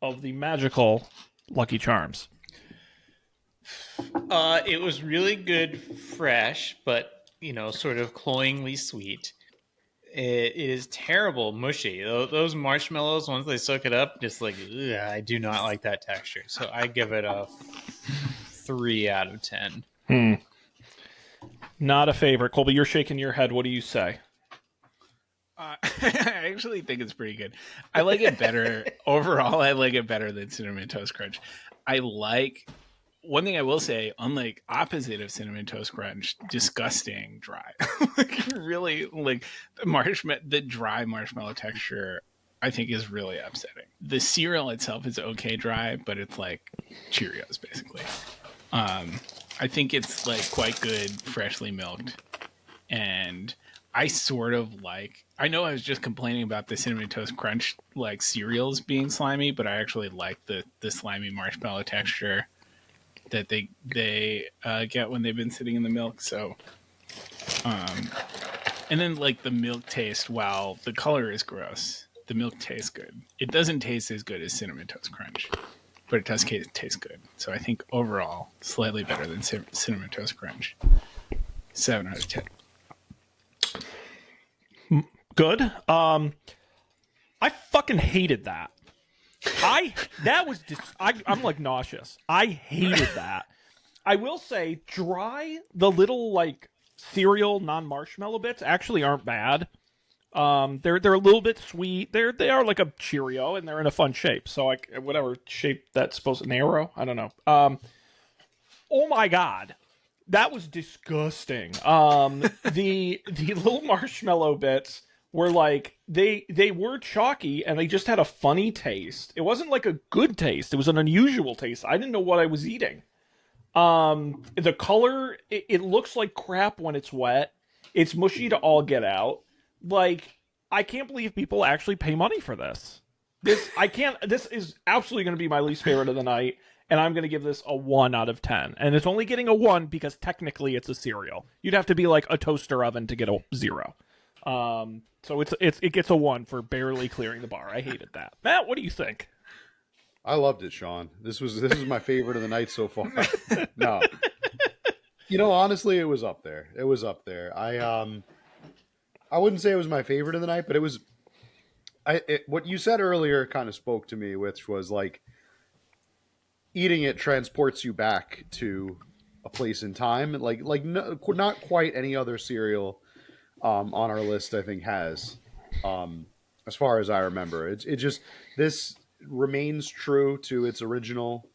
of the magical Lucky Charms? It was really good, fresh, but sort of cloyingly sweet. It is terrible, mushy. Those marshmallows, once they soak it up, just like ugh, I do not like that texture. So I give it a 3 out of 10. Not a favorite. Colby, you're shaking your head. What do you say? I actually think it's pretty good. I like it better overall. I like it better than Cinnamon Toast Crunch. I like one thing I will say, unlike opposite of Cinnamon Toast Crunch, disgusting dry. Like really, like the dry marshmallow texture, I think is really upsetting. The cereal itself is okay dry, but it's like Cheerios basically. I think it's like quite good, freshly milked, and I sort of like. I know I was just complaining about the Cinnamon Toast Crunch like cereals being slimy, but I actually like the slimy marshmallow texture that they get when they've been sitting in the milk. So, and then like the milk taste. While the color is gross, the milk tastes good. It doesn't taste as good as Cinnamon Toast Crunch, but it does taste good. So I think overall, slightly better than Cinnamon Toast Crunch. 7 out of 10. Good. I fucking hated that. I'm like nauseous. I hated that. I will say, the little like cereal non-marshmallow bits actually aren't bad. They're a little bit sweet. They are like a Cheerio and they're in a fun shape. So like whatever shape that's supposed to, an arrow. I don't know. Oh my god, that was disgusting. The little marshmallow bits were like they were chalky and they just had a funny taste. It wasn't like a good taste. It was an unusual taste. I didn't know what I was eating. The color, it looks like crap when it's wet. It's mushy to all get out. Like, I can't believe people actually pay money for this. This is absolutely going to be my least favorite of the night, and I'm going to give this a 1 out of 10. And it's only getting a 1 because technically it's a cereal. You'd have to be like a toaster oven to get a 0. So it gets a 1 for barely clearing the bar. I hated that. Matt, what do you think? I loved it, Sean. This was my favorite of the night so far. No, honestly, it was up there. It was up there. I wouldn't say it was my favorite of the night, but it was. What you said earlier kind of spoke to me, which was like eating it transports you back to a place in time, like no, not quite any other cereal on our list. I think has, as far as I remember, it just this remains true to its original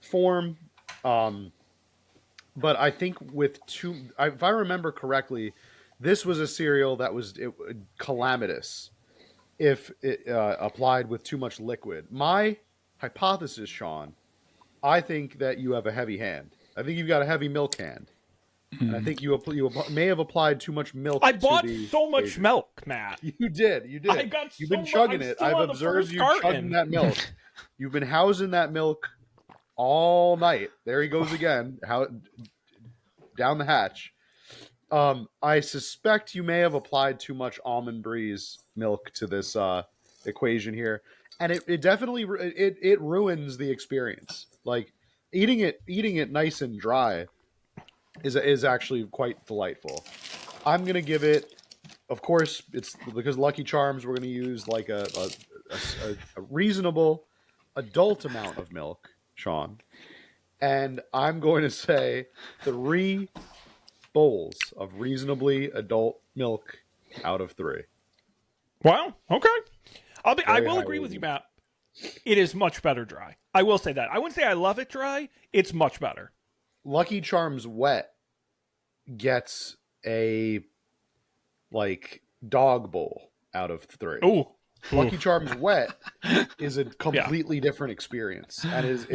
form. But I think if I remember correctly, this was a cereal that was calamitous if it applied with too much liquid. My hypothesis, Sean, I think that you have a heavy hand. I think you've got a heavy milk hand. And I think you may have applied too much milk. I to bought the so much occasion. milk, Matt. You did. You did. I got You've so been much. chugging I'm it. still I've on the observed first you carton. chugging that milk. You've been housing that milk all night. There he goes again. How down the hatch. I suspect you may have applied too much almond breeze milk to this equation here, and it definitely it ruins the experience. Like eating it nice and dry is actually quite delightful. I'm gonna give it. Of course, it's because Lucky Charms. We're gonna use like a reasonable adult amount of milk, Shaun, and I'm going to say 3 bowls of reasonably adult milk out of 3. Well, okay. I Very will high agree with you, rating. Matt. It is much better dry. I will say that. I wouldn't say I love it dry. It's much better. Lucky Charms wet gets a like dog bowl out of 3. Ooh. Lucky Charms wet is a completely different experience, and it's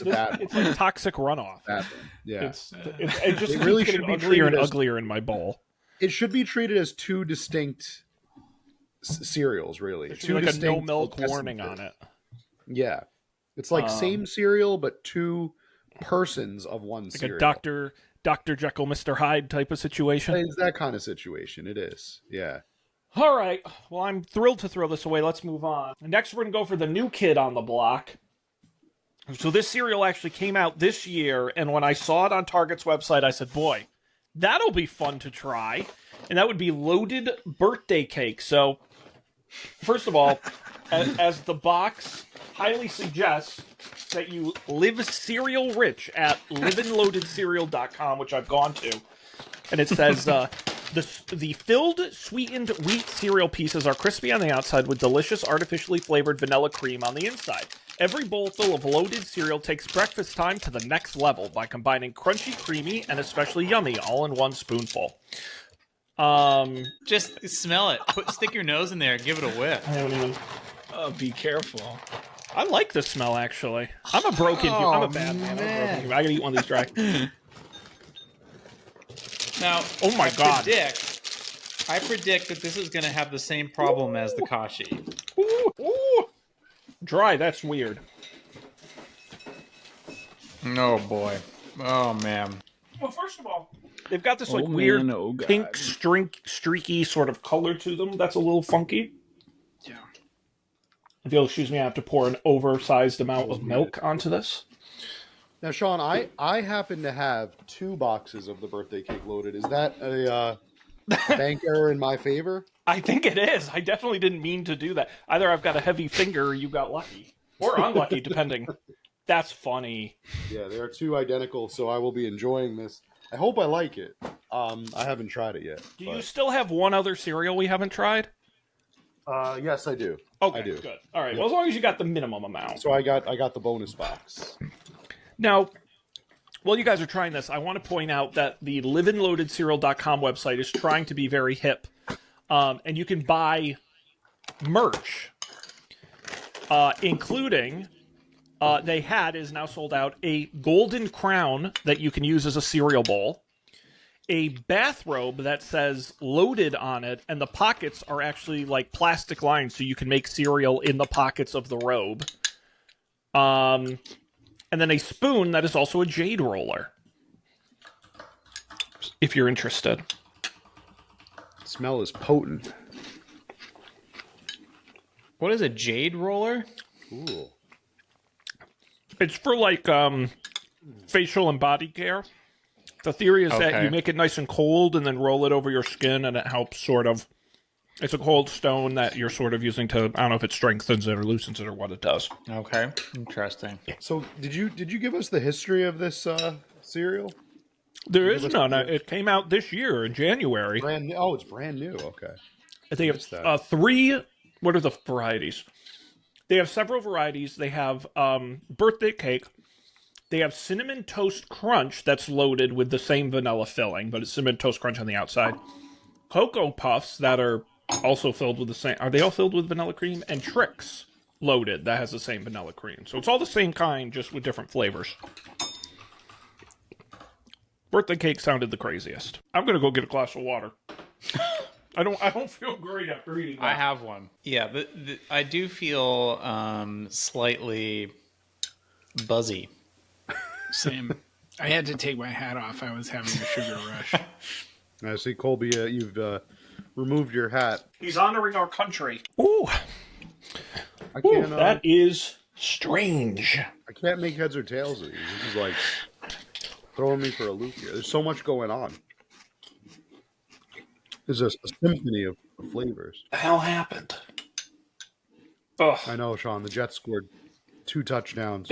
a bad one. It's like toxic runoff. Bad one. Yeah, It just It really keeps should getting be uglier and treated as- uglier in my bowl. it should be treated as 2 distinct cereals. Really, There should 2 be like a no distinct milk essences. warning on it. Yeah, it's like same cereal but 2 persons of one Like cereal. a Dr. Jekyll, Mr. Hyde type of situation. It's that kind of situation. It is. Yeah. All right. Well, I'm thrilled to throw this away. Let's move on. Next, we're going to go for the new kid on the block. So this cereal actually came out this year, and when I saw it on Target's website, I said, boy, that'll be fun to try. And that would be loaded birthday cake. So, first of all, as the box highly suggests, that you live cereal rich at liveandloadedcereal.com, which I've gone to. And it says, the filled sweetened wheat cereal pieces are crispy on the outside with delicious artificially flavored vanilla cream on the inside. Every bowlful of loaded cereal takes breakfast time to the next level by combining crunchy, creamy, and especially yummy all in one spoonful. Just smell it. Stick your nose in there and give it a whiff. I don't even... Oh, be careful. I like the smell, actually. I'm a broken human. I'm a bad man. I'm a broken human. I gotta eat one of these dry. Now, Oh my God. I predict that this is going to have the same problem as the Kashi. Ooh, ooh. Dry, that's weird. Oh boy. Oh man. Well, first of all, they've got this like Oh, weird man, oh, God. pink streaky sort of color to them. That's a little funky. Yeah. If you'll excuse me, I have to pour an oversized amount of milk onto this. Now, Shaun, I happen to have 2 boxes of the birthday cake loaded. Is that a bank error in my favor? I think it is. I definitely didn't mean to do that. Either I've got a heavy finger or you got lucky. Or unlucky, depending. That's funny. Yeah, they are 2 identical, so I will be enjoying this. I hope I like it. I haven't tried it yet. Do you still have one other cereal we haven't tried? Yes, I do. Okay, I do. good. All right. Well, as long as you got the minimum amount. So I got the bonus box. Now, while you guys are trying this, I want to point out that the liveandloadedcereal.com website is trying to be very hip. And you can buy merch, including, is now sold out, a golden crown that you can use as a cereal bowl, a bathrobe that says loaded on it, and the pockets are actually like plastic lines so you can make cereal in the pockets of the robe. And then a spoon that is also a jade roller. If you're interested. The smell is potent. What is a jade roller? Ooh. It's for like facial and body care. The theory is that Okay. you make it nice and cold and then roll it over your skin, and it helps sort of. It's a cold stone that you're sort of using to, I don't know if it strengthens it or loosens it or what it does. Okay. Interesting. So did you give us the history of this cereal? There is none. It came out this year in January. Brand new. Oh, it's brand new. Okay. They missed have that. 3. What are the varieties? They have several varieties. They have birthday cake. They have cinnamon toast crunch that's loaded with the same vanilla filling, but it's cinnamon toast crunch on the outside. Cocoa puffs that are also filled with the same. Are they all filled with vanilla cream? And Trix loaded that has the same vanilla cream. So it's all the same kind, just with different flavors. Birthday cake sounded the craziest. I'm gonna go get a glass of water. I don't feel great after eating that. I have one. Yeah, I do feel slightly buzzy. Same. I had to take my hat off. I was having a sugar rush. I see, Colby, you've removed your hat. He's honoring our country. Ooh, I can't. that is strange. I can't make heads or tails of these. This is like throwing me for a loop here. There's so much going on. There's a symphony of flavors. The hell happened? Ugh. I know, Shaun. The Jets scored 2 touchdowns.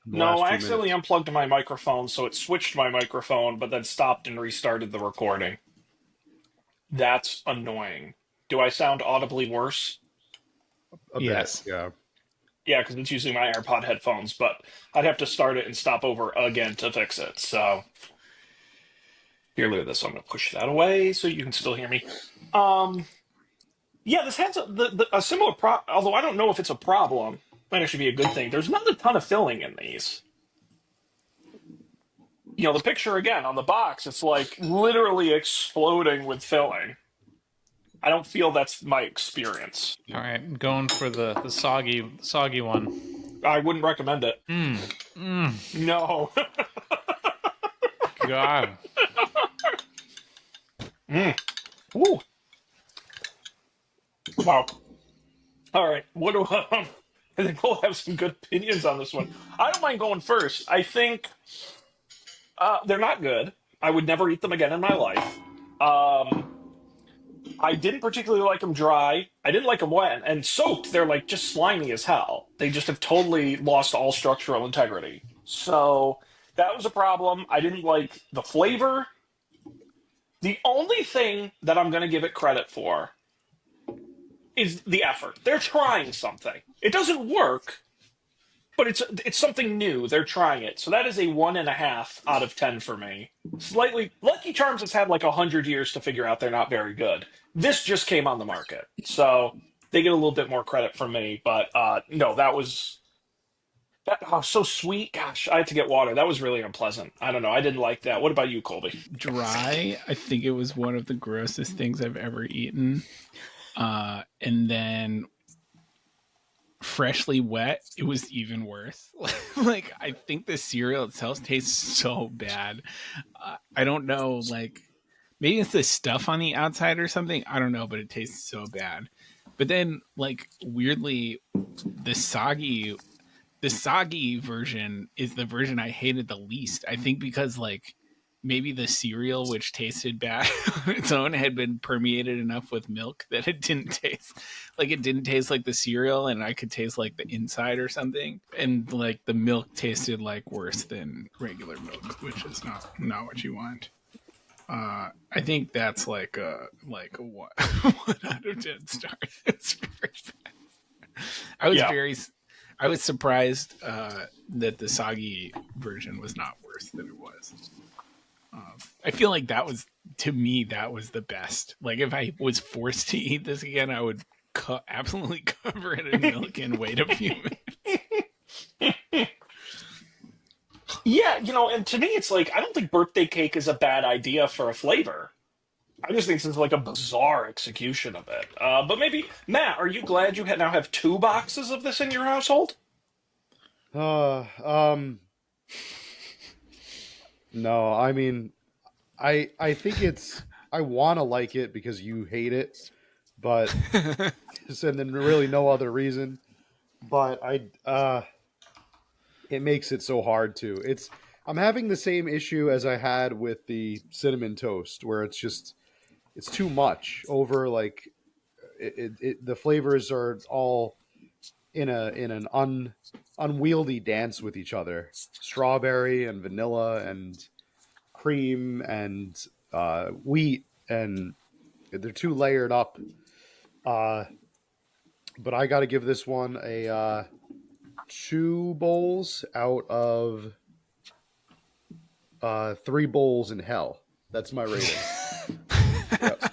No, I accidentally unplugged my microphone, so it switched my microphone, but then stopped and restarted the recording. That's annoying. Do I sound audibly worse? Yes. Yeah. Yeah, because it's using my AirPod headphones, but I'd have to start it and stop over again to fix it. So here, look at this. I'm going to push that away so you can still hear me. Yeah, this has a similar problem, although I don't know if it's a problem. Might actually be a good thing. There's not a ton of filling in these. You know, the picture again on the box, it's like literally exploding with filling. I don't feel that's my experience. All right, going for the soggy one. I wouldn't recommend it. No. God. Woo. Wow. All right. What do I think we'll have some good opinions on this one. I don't mind going first. I think they're not good. I would never eat them again in my life. I didn't particularly like them dry. I didn't like them wet. And soaked, they're like just slimy as hell. They just have totally lost all structural integrity. So that was a problem. I didn't like the flavor. The only thing that I'm going to give it credit for is the effort. They're trying something. It doesn't work, but it's something new. They're trying it. So that is a 1.5 out of 10 for me. Slightly. Lucky Charms has had like 100 years to figure out they're not very good. This just came on the market, so they get a little bit more credit from me. But no, that was so sweet. Gosh, I had to get water. That was really unpleasant. I don't know. I didn't like that. What about you, Colby? Dry, I think it was one of the grossest things I've ever eaten. And then freshly wet, it was even worse. Like, I think the cereal itself tastes so bad. I don't know, like, maybe it's the stuff on the outside or something. I don't know, but it tastes so bad. But then, like, weirdly, the soggy version is the version I hated the least. I think because, like, maybe the cereal, which tasted bad on its own, had been permeated enough with milk that it didn't taste like the cereal, and I could taste like the inside or something. And like the milk tasted like worse than regular milk, which is not what you want. I think that's like a what 1 out of 10 stars. It's very bad. I was surprised that the soggy version was not worse than it was. I feel like that was the best. Like, if I was forced to eat this again, I would absolutely cover it in milk and wait a few minutes. Yeah, and to me, it's like, I don't think birthday cake is a bad idea for a flavor. I just think it's like a bizarre execution of it. But maybe, Matt, are you glad you now have 2 boxes of this in your household? No, I mean, I think I want to like it because you hate it, but and then really no other reason. But it makes it so hard to. I'm having the same issue as I had with the cinnamon toast, where it's too much over. Like the flavors are all in an unwieldy dance with each other. Strawberry and vanilla and cream and wheat, and they're too layered up. But I got to give this one a 2 bowls out of 3 bowls in hell. That's my rating. Yep.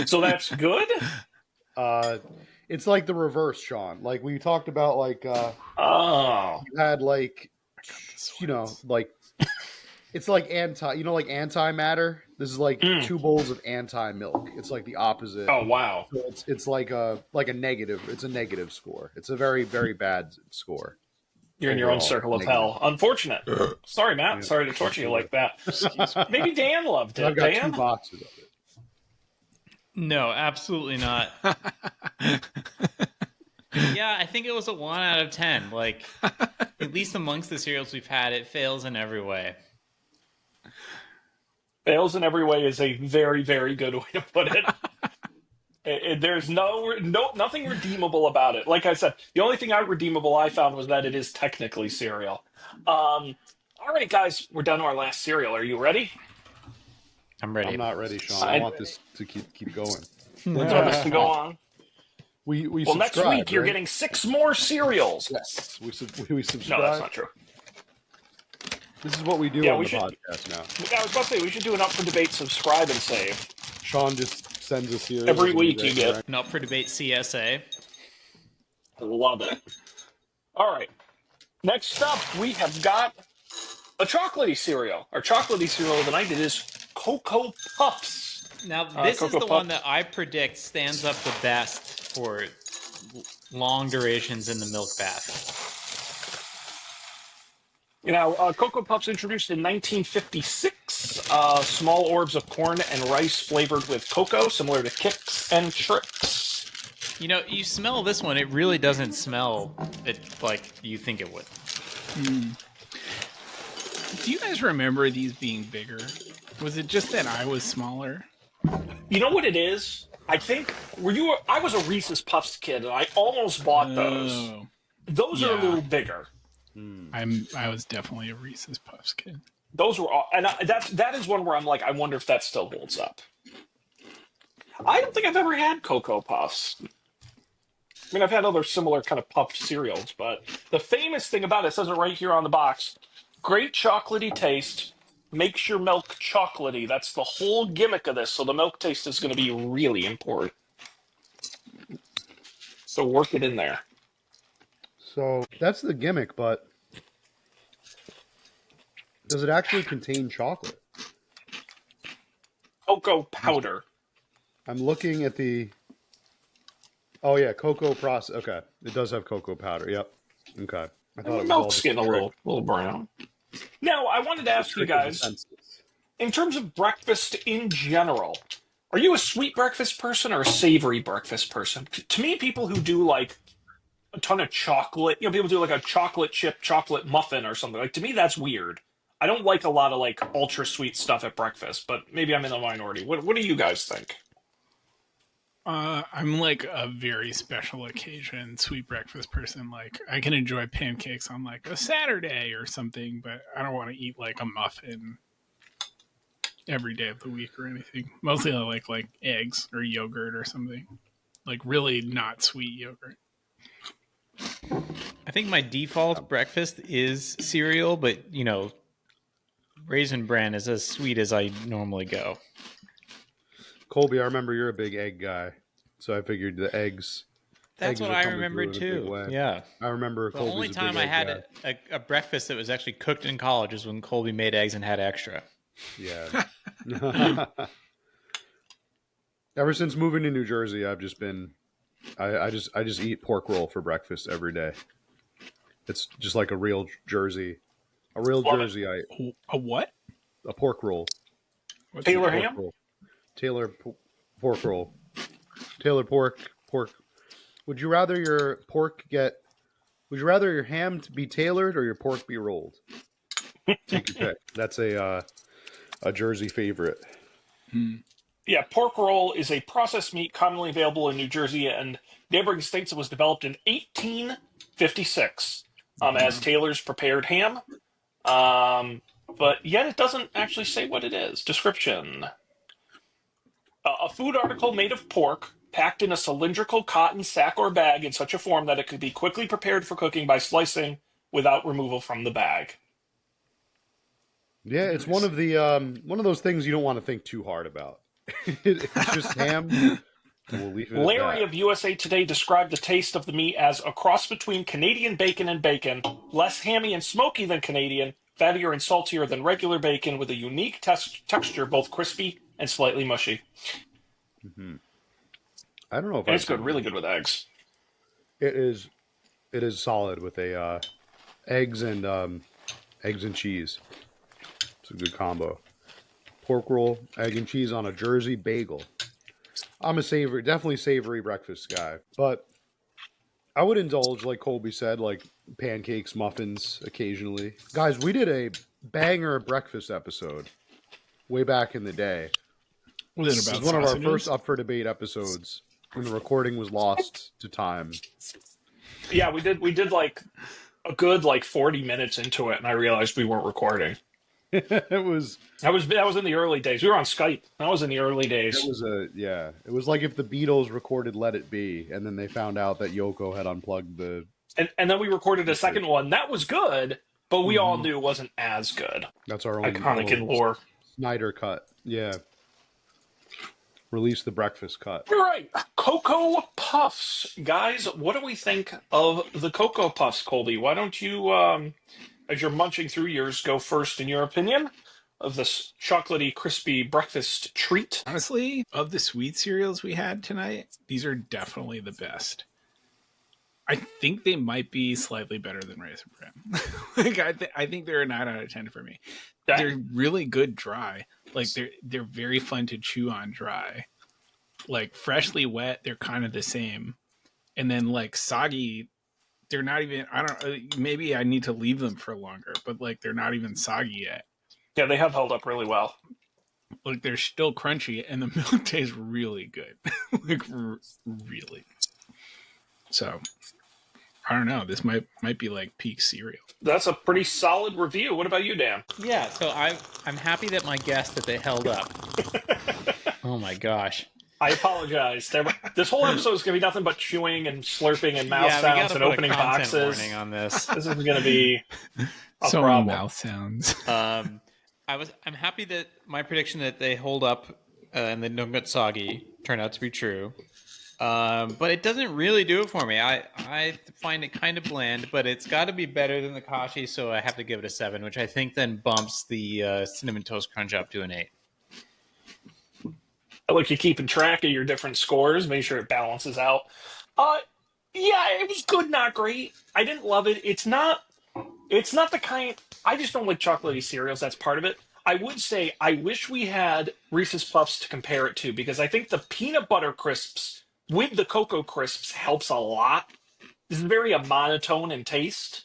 So that's good? It's like the reverse, Shaun. Like we talked about, like Oh. you had like, like It's like like antimatter. This is like Mm. 2 bowls of anti-milk. It's like the opposite. Oh wow. So it's like a negative. It's a negative score. It's a very very bad score. You're in your own Overall, circle of negative. hell. Unfortunate. Sorry, Matt. Yeah, Sorry to torture you like that. Excuse me. Maybe Dan loved it. I've got 2 Dan? boxes of it. No, absolutely not. Yeah, I think it was a 1 out of 10. Like, at least amongst the cereals we've had, it fails in every way. Fails in every way is a very, very good way to put it. There's nothing redeemable about it. Like I said, the only thing redeemable I found was that it is technically cereal. All right, guys, we're down to our last cereal. Are you ready? I'm ready. I'm not ready, Sean. I want this to keep going. Do you want us to go on? We Well, next subscribe, week you're right? getting 6 more cereals. Yes, we subscribe. No, that's not true. This is what we do Yeah, on we the should- podcast now. I was about to say, we should do an Up for Debate subscribe and save. Sean just sends us cereal Every week you get. And up for debate CSA. I love it. All right. Next up, we have got a chocolatey cereal. Our chocolatey cereal of the night, it is Cocoa Puffs. Now, this is Cocoa the Puffs. one that I predict stands up the best for long durations in the milk bath. You know, Cocoa Puffs introduced in 1956. Small orbs of corn and rice flavored with cocoa, similar to Kix and Trix. You know, you smell this one, it really doesn't smell it like you think it would. Do you guys remember these being bigger? Was it just that I was smaller? You know what it is? I think I was a Reese's Puffs kid, and I almost bought those. Oh, Those are a yeah. little bigger. I was definitely a Reese's Puffs kid. Those were, and that is one where I'm like, I wonder if that still holds up. I don't think I've ever had Cocoa Puffs. I mean, I've had other similar kind of puffed cereals, but the famous thing about it says it right here on the box: great chocolatey taste, makes your milk chocolatey. That's the whole gimmick of this. So the milk taste is going to be really important. So work it in there. So that's the gimmick, but does it actually contain chocolate? Cocoa powder. I'm looking at the. Oh yeah, cocoa process. Okay, it does have cocoa powder. Yep. Okay. I And the all milk's just getting a trick. little brown. Now, I wanted to ask you Trick of the guys, senses. in terms of breakfast in general, are you a sweet breakfast person or a savory breakfast person? To me, people who do like a ton of chocolate, people do like a chocolate chip, chocolate muffin or something. Like, to me, that's weird. I don't like a lot of like ultra sweet stuff at breakfast, but maybe I'm in the minority. What do you guys think? I'm like a very special occasion sweet breakfast person. Like I can enjoy pancakes on like a Saturday or something, but I don't want to eat like a muffin every day of the week or anything. Mostly I like eggs or yogurt or something. Like really not sweet yogurt. I think my default breakfast is cereal, but, Raisin Bran is as sweet as I normally go. Colby, I remember you're a big egg guy, so I figured the eggs. That's eggs what are I coming remember through in a big too. way. Yeah. I remember The Colby's only a big time I egg had guy. a breakfast that was actually cooked in college is when Colby made eggs and had extra. Yeah. Ever since moving to New Jersey, I've just been, I just eat pork roll for breakfast every day. It's just like a real Jersey, Love it. A what? a pork roll. What's Taylor Pork ham? roll. Pork roll. Taylor pork. Would you rather your ham to be tailored or your pork be rolled? Take your pick. That's a Jersey favorite. Yeah, pork roll is a processed meat commonly available in New Jersey and neighboring states. It was developed in 1856 as Taylor's prepared ham. But yet it doesn't actually say what it is. Description. A food article made of pork, packed in a cylindrical cotton sack or bag in such a form that it could be quickly prepared for cooking by slicing without removal from the bag. Yeah, it's one of those things you don't want to think too hard about. It's just ham. And we'll leave it at Larry that. of USA Today described the taste of the meat as a cross between Canadian bacon and bacon, less hammy and smoky than Canadian, fattier and saltier than regular bacon with a unique texture, both crispy and slightly mushy. Hmm. I don't know if And I've it's good, seen really this. good with eggs. It is. It is solid with a eggs and cheese. It's a good combo. Pork roll, egg and cheese on a Jersey bagel. I'm a definitely savory breakfast guy, but I would indulge, like Colby said, like pancakes, muffins occasionally. Guys, we did a banger breakfast episode way back in the day. Was it It was about one of our first sausages? Up for Debate episodes when the recording was lost to time. Yeah, we did. We did like a good 40 minutes into it, and I realized we weren't recording. It was That was in the early days. We were on Skype. That was in the early it days. was a yeah. It was like if the Beatles recorded "Let It Be" and then they found out that Yoko had unplugged the. And then we recorded a second one. That was good, but we all Mhm. knew it wasn't as good. That's our own Iconic in little lore. Snyder cut. Yeah, release the breakfast cut. All right, Cocoa Puffs, guys. What do we think of the Cocoa Puffs, Colby? Why don't you, as you're munching through yours, go first in your opinion of this chocolatey, crispy breakfast treat? Honestly, of the sweet cereals we had tonight, these are definitely the best. I think they might be slightly better than Raisin Bran. I think they're a 9 out of 10 for me. Okay. They're really good dry. Like they're very fun to chew on dry. Like freshly wet, they're kind of the same. And then like soggy, they're not even. I don't. Maybe I need to leave them for longer, but like they're not even soggy yet. Yeah, they have held up really well. Like they're still crunchy, and the milk tastes really good. Like really. So I don't know. This might be like peak cereal. That's a pretty solid review. What about you, Dan? Yeah, so I'm happy that my guess that they held up. Oh my gosh. I apologize. This whole episode is going to be nothing but chewing and slurping and mouth Yeah, we sounds gotta and put opening a content boxes. warning on this. This is going to be a So many problem. mouth sounds. I'm happy that my prediction that they hold up and they don't get soggy turned out to be true. But it doesn't really do it for me. I find it kind of bland, but it's got to be better than the Kashi, so I have to give it a 7, which I think then bumps the Cinnamon Toast Crunch up to an 8. I like you keeping track of your different scores, make sure it balances out. Yeah, it was good, not great. I didn't love it. It's not the kind. I just don't like chocolatey cereals. That's part of it. I would say I wish we had Reese's Puffs to compare it to because I think the peanut butter crisps with the cocoa crisps helps a lot. This is very a monotone in taste.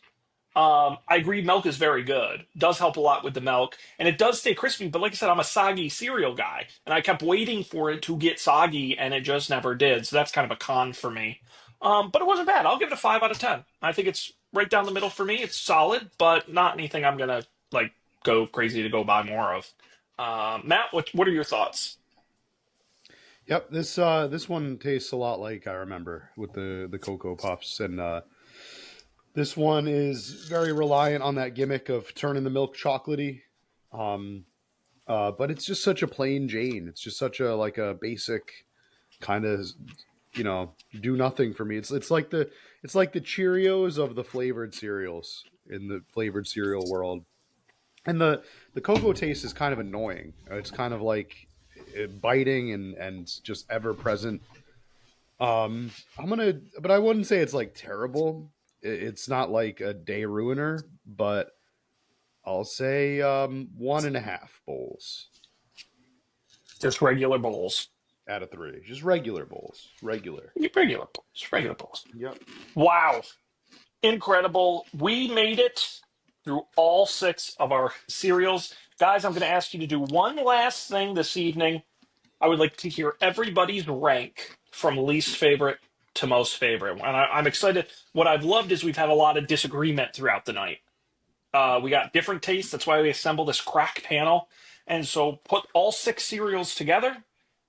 I agree, milk is very good. Does help a lot with the milk, and it does stay crispy. But like I said, I'm a soggy cereal guy, and I kept waiting for it to get soggy, and it just never did. So that's kind of a con for me. But it wasn't bad. I'll give it a 5 out of 10. I think it's right down the middle for me. It's solid, but not anything I'm gonna like go crazy to go buy more of. Matt, what are your thoughts? Yep, this one tastes a lot like I remember with the Cocoa Puffs, and this one is very reliant on that gimmick of turning the milk chocolatey. But it's just such a plain Jane. It's just such a like a basic kind of do nothing for me. It's like the Cheerios of the flavored cereals in the flavored cereal world. And the cocoa taste is kind of annoying. It's kind of like biting and just ever present. But I wouldn't say it's like terrible. It's not like a day ruiner, but I'll say 1.5 bowls Just regular bowls. out of 3. Just regular bowls. Regular. Regular bowls. Regular bowls. Yep. Wow. Incredible. We made it through all 6 of our cereals. Guys, I'm going to ask you to do one last thing this evening. I would like to hear everybody's rank from least favorite to most favorite. And I'm excited. What I've loved is we've had a lot of disagreement throughout the night. We got different tastes. That's why we assembled this crack panel. And so put all 6 cereals together,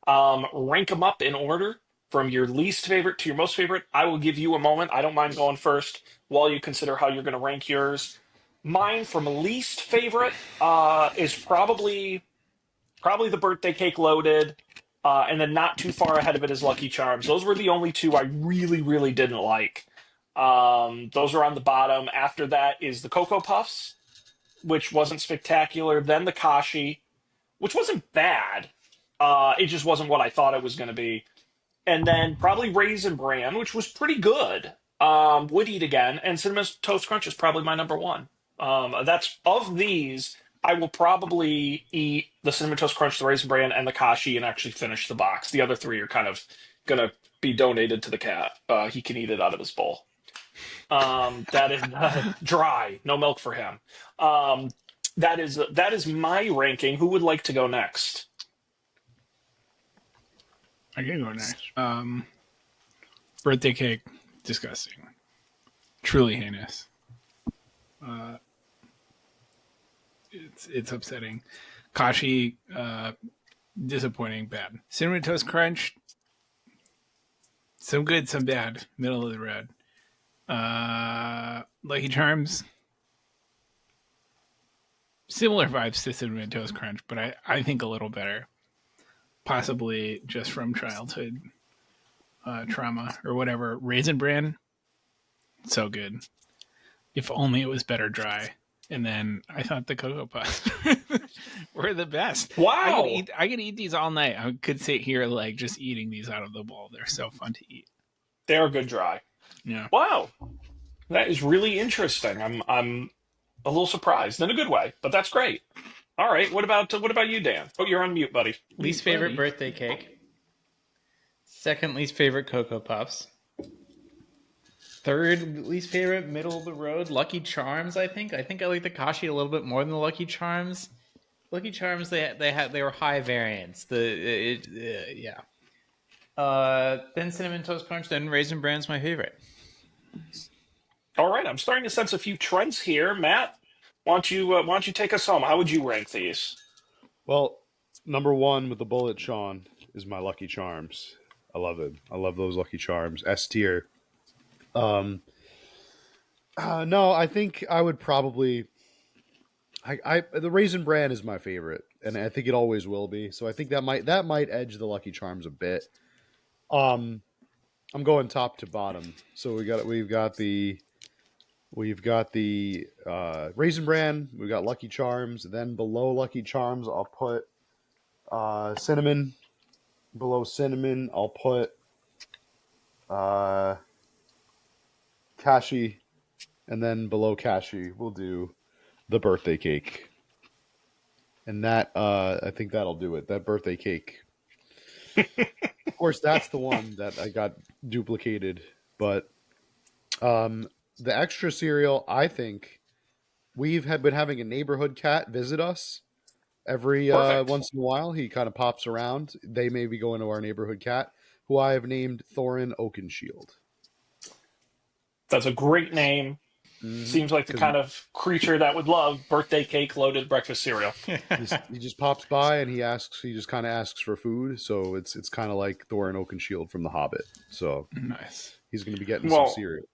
rank them up in order from your least favorite to your most favorite. I will give you a moment. I don't mind going first while you consider how you're going to rank yours. Mine from least favorite is probably the birthday cake loaded, and then not too far ahead of it is Lucky Charms. Those were the only 2 I really, really didn't like. Those are on the bottom. After that is the Cocoa Puffs. which wasn't spectacular. Then the Kashi, which wasn't bad. It just wasn't what I thought it was going to be. And then probably Raisin Bran, which was pretty good. Would eat again, and Cinnamon Toast Crunch is probably my number one. That's of these. I will probably eat the Cinnamon Toast Crunch, the Raisin Bran, and the Kashi, and actually finish the box. The other three are kind of gonna be donated to the cat. He can eat it out of his bowl. That is dry, no milk for him. That is my ranking. Who would like to go next? I can go next. Birthday cake, disgusting. Truly heinous. It's upsetting. Kashi, disappointing, bad. Cinnamon Toast Crunch, some good, some bad. Middle of the road. Lucky Charms, similar vibes to Cinnamon Toast Crunch, but I think a little better. Possibly just from childhood trauma or whatever. Raisin Bran, so good. If only it was better dry. And then I thought the Cocoa Puffs were the best. Wow. I could eat these all night. I could sit here like just eating these out of the bowl. They're so fun to eat. They're good dry. Yeah. Wow. That is really interesting. I'm a little surprised in a good way, but that's great. All right. What about you, Dan? Oh, you're on mute, buddy. Least favorite birthday cake. Second least favorite Cocoa Puffs. Third least favorite, middle of the road, Lucky Charms. I think I like the Kashi a little bit more than the Lucky Charms. Lucky Charms, they were high variance. Yeah. Then Cinnamon Toast Crunch. Then Raisin Bran's my favorite. All right. I'm starting to sense a few trends here, Matt. Why don't you take us home? How would you rank these? Well, number one with the bullet, Shaun, is my Lucky Charms. I love it. I love those Lucky Charms. S tier. No, I think I would probably. The Raisin Bran is my favorite, and I think it always will be. So I think that might edge the Lucky Charms a bit. I'm going top to bottom. So we've got the Raisin Bran. We've got Lucky Charms. Then below Lucky Charms, I'll put cinnamon. Below cinnamon, I'll put Kashi, and then below Kashi, we'll do the birthday cake. And that, I think that'll do it. That birthday cake. Of course, that's the one that I got duplicated. But the extra cereal, I think we've been having a neighborhood cat visit us every once in a while. He kind of pops around. They may be going to our neighborhood cat, who I have named Thorin Oakenshield. That's a great name. Mm-hmm. Seems like the kind of creature that would love birthday cake loaded breakfast cereal. He just pops by and he just kind of asks for food. So it's kind of like Thorin Oakenshield from The Hobbit. So nice. He's going to be getting some cereal.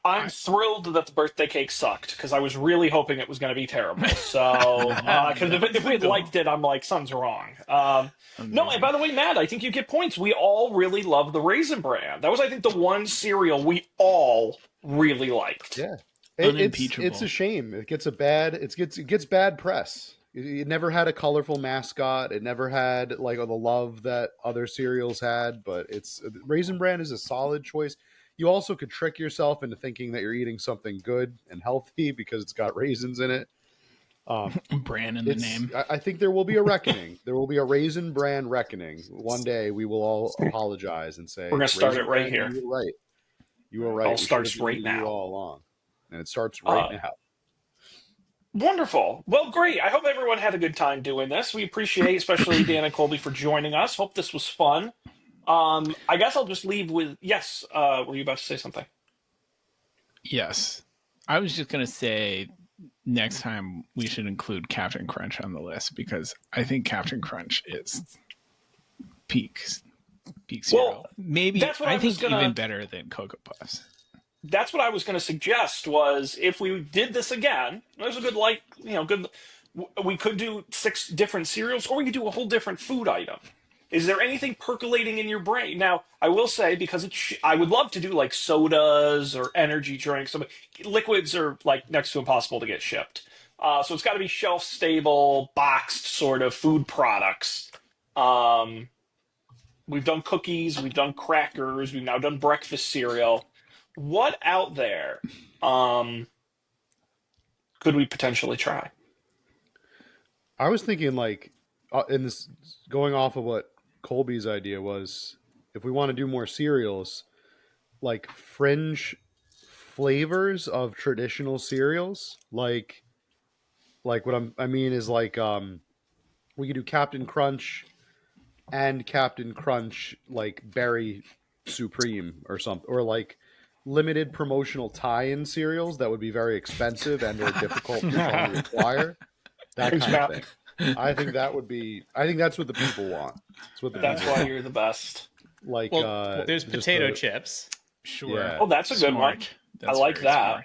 I'm thrilled that the birthday cake sucked because I was really hoping it was going to be terrible. So, because if we had liked it, I'm like, something's wrong. No, and by the way, Matt, I think you get points. We all really love the Raisin Bran. That was, I think, the one cereal we all really liked. Yeah, it's a shame. It gets bad press. It never had a colorful mascot. It never had like the love that other cereals had. But Raisin Bran is a solid choice. You also could trick yourself into thinking that you're eating something good and healthy because it's got raisins in it. Bran in the name. I think there will be a reckoning. There will be a Raisin Bran reckoning. One day we will all apologize and say, we're going to start it right here. You were right. You were right. It all starts right now. All along. And it starts right now. Wonderful. Well, great. I hope everyone had a good time doing this. We appreciate, especially Dan and Colby, for joining us. Hope this was fun. I guess I'll just leave with, yes, were you about to say something? Yes. I was just going to say next time we should include Captain Crunch on the list because I think Captain Crunch is peak cereal. Well, maybe I think even better than Cocoa Puffs. That's what I was going to suggest was if we did this again, there's a good, we could do 6 different cereals or we could do a whole different food item. Is there anything percolating in your brain? Now, I will say, because I would love to do like sodas or energy drinks. Liquids are like next to impossible to get shipped. So it's got to be shelf stable, boxed sort of food products. Um, we've done cookies, we've done crackers, we've now done breakfast cereal. What out there um, could we potentially try? I was thinking like, in this, going off of what Colby's idea was, if we want to do more cereals, like fringe flavors of traditional cereals, like what I mean is like we could do Captain Crunch and Captain Crunch like Berry Supreme or something, or like limited promotional tie-in cereals that would be very expensive and or difficult for someone to acquire. That Thanks, kind of Matt. thing. I think that would be. I think that's what the people want. It's what the That's people why want. you're the best. Like Well, there's just potato the- chips, Sure. Yeah. Oh, that's a good one. Smart. I like very that.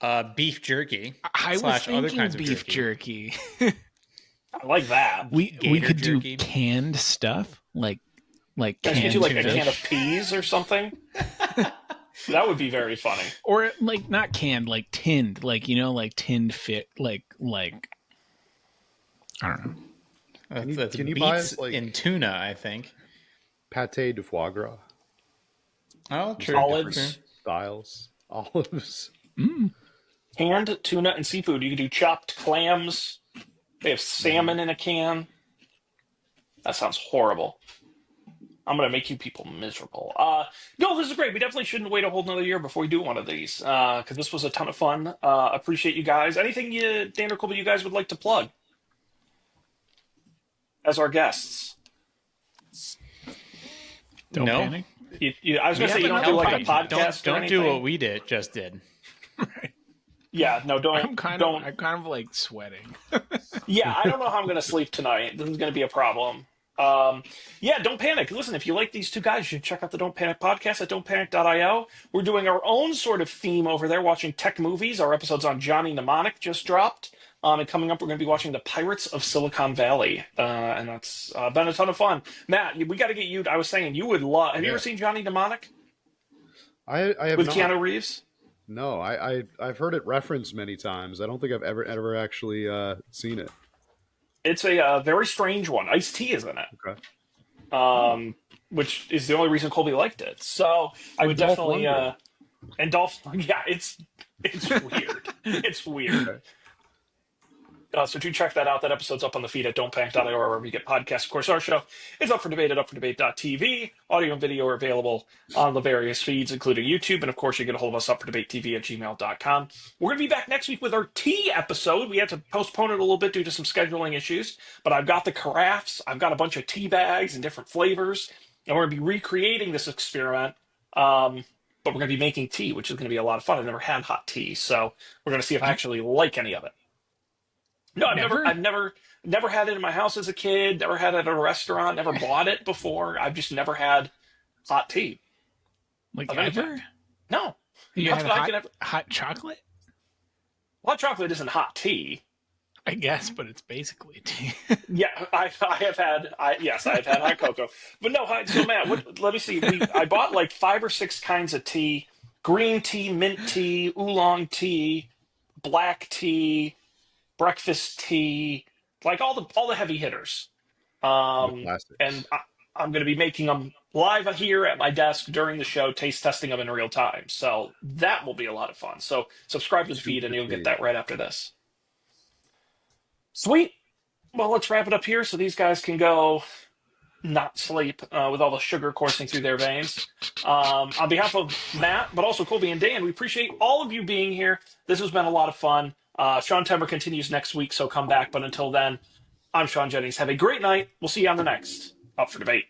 smart. beef jerky, I was slash other thinking kinds of beef jerky. I like that. we Gator could jerky. do canned stuff like Guys, canned get you like a fish. can of peas or something. That would be very funny. Or like not canned, like tinned, like like tinned fit, like I don't know. That's can you beets buy us, like- in tuna, I think. pate de foie gras, Oh, true. Olives. True. styles, olives. Canned tuna and seafood. You could do chopped clams. They have salmon in a can. That sounds horrible. I'm going to make you people miserable. No, this is great. We definitely shouldn't wait a whole nother year before we do one of these, because this was a ton of fun. Appreciate you guys. Anything Dan or Colby, you guys would like to plug as our guests? Don't No. panic. I was going to say you don't another do like a podcast. podcast or Don't do anything? what we just did. Yeah, no, don't. I'm kind of like sweating. Yeah, I don't know how I'm going to sleep tonight. This is going to be a problem. Yeah, don't panic. Listen, if you like these two guys, you should check out the Don't Panic podcast at don'tpanic.io. We're doing our own sort of theme over there, watching tech movies. Our episodes on Johnny Mnemonic just dropped. And coming up, we're going to be watching The Pirates of Silicon Valley. And that's been a ton of fun. Matt, we got to get you. I was saying, you would love. Have you ever seen Johnny Mnemonic I have with not. Keanu Reeves? No, I've heard it referenced many times. I don't think I've ever actually seen it. It's a very strange one. Ice-T is in it. Okay. Which is the only reason Colby liked it. So I would Dolph definitely Lundgren. and Dolph. Yeah, it's weird. It's weird. Okay. So do check that out. That episode's up on the feed at don'tpanic.io or wherever you get podcasts. Of course, our show is up for debate at upfordebate.tv. Audio and video are available on the various feeds, including YouTube. And of course, you get a hold of us upfordebatetv@gmail.com. We're going to be back next week with our tea episode. We had to postpone it a little bit due to some scheduling issues, but I've got the carafes. I've got a bunch of tea bags and different flavors, and we're going to be recreating this experiment. But we're going to be making tea, which is going to be a lot of fun. I've never had hot tea, so we're going to see if I actually like any of it. No, I've never had it in my house as a kid. Never had it at a restaurant. Never bought it before. I've just never had hot tea. Like Of any ever? kind. No, You Not had that I can ever- hot chocolate? hot chocolate isn't hot tea. I guess, but it's basically tea. Yeah, I've had hot cocoa, but no. So Matt, let me see. I bought like 5 or 6 kinds of tea: green tea, mint tea, oolong tea, black tea, breakfast tea, like all the heavy hitters. Classic. And I'm going to be making them live here at my desk during the show, taste testing them in real time. So that will be a lot of fun. So subscribe to the feed and you'll get that right after this. Sweet. Well, let's wrap it up here so these guys can go not sleep with all the sugar coursing through their veins. On behalf of Matt, but also Colby and Dan, we appreciate all of you being here. This has been a lot of fun. Shaun-tember continues next week, so come back. But until then, I'm Sean Jennings. Have a great night. We'll see you on the next Up for Debate.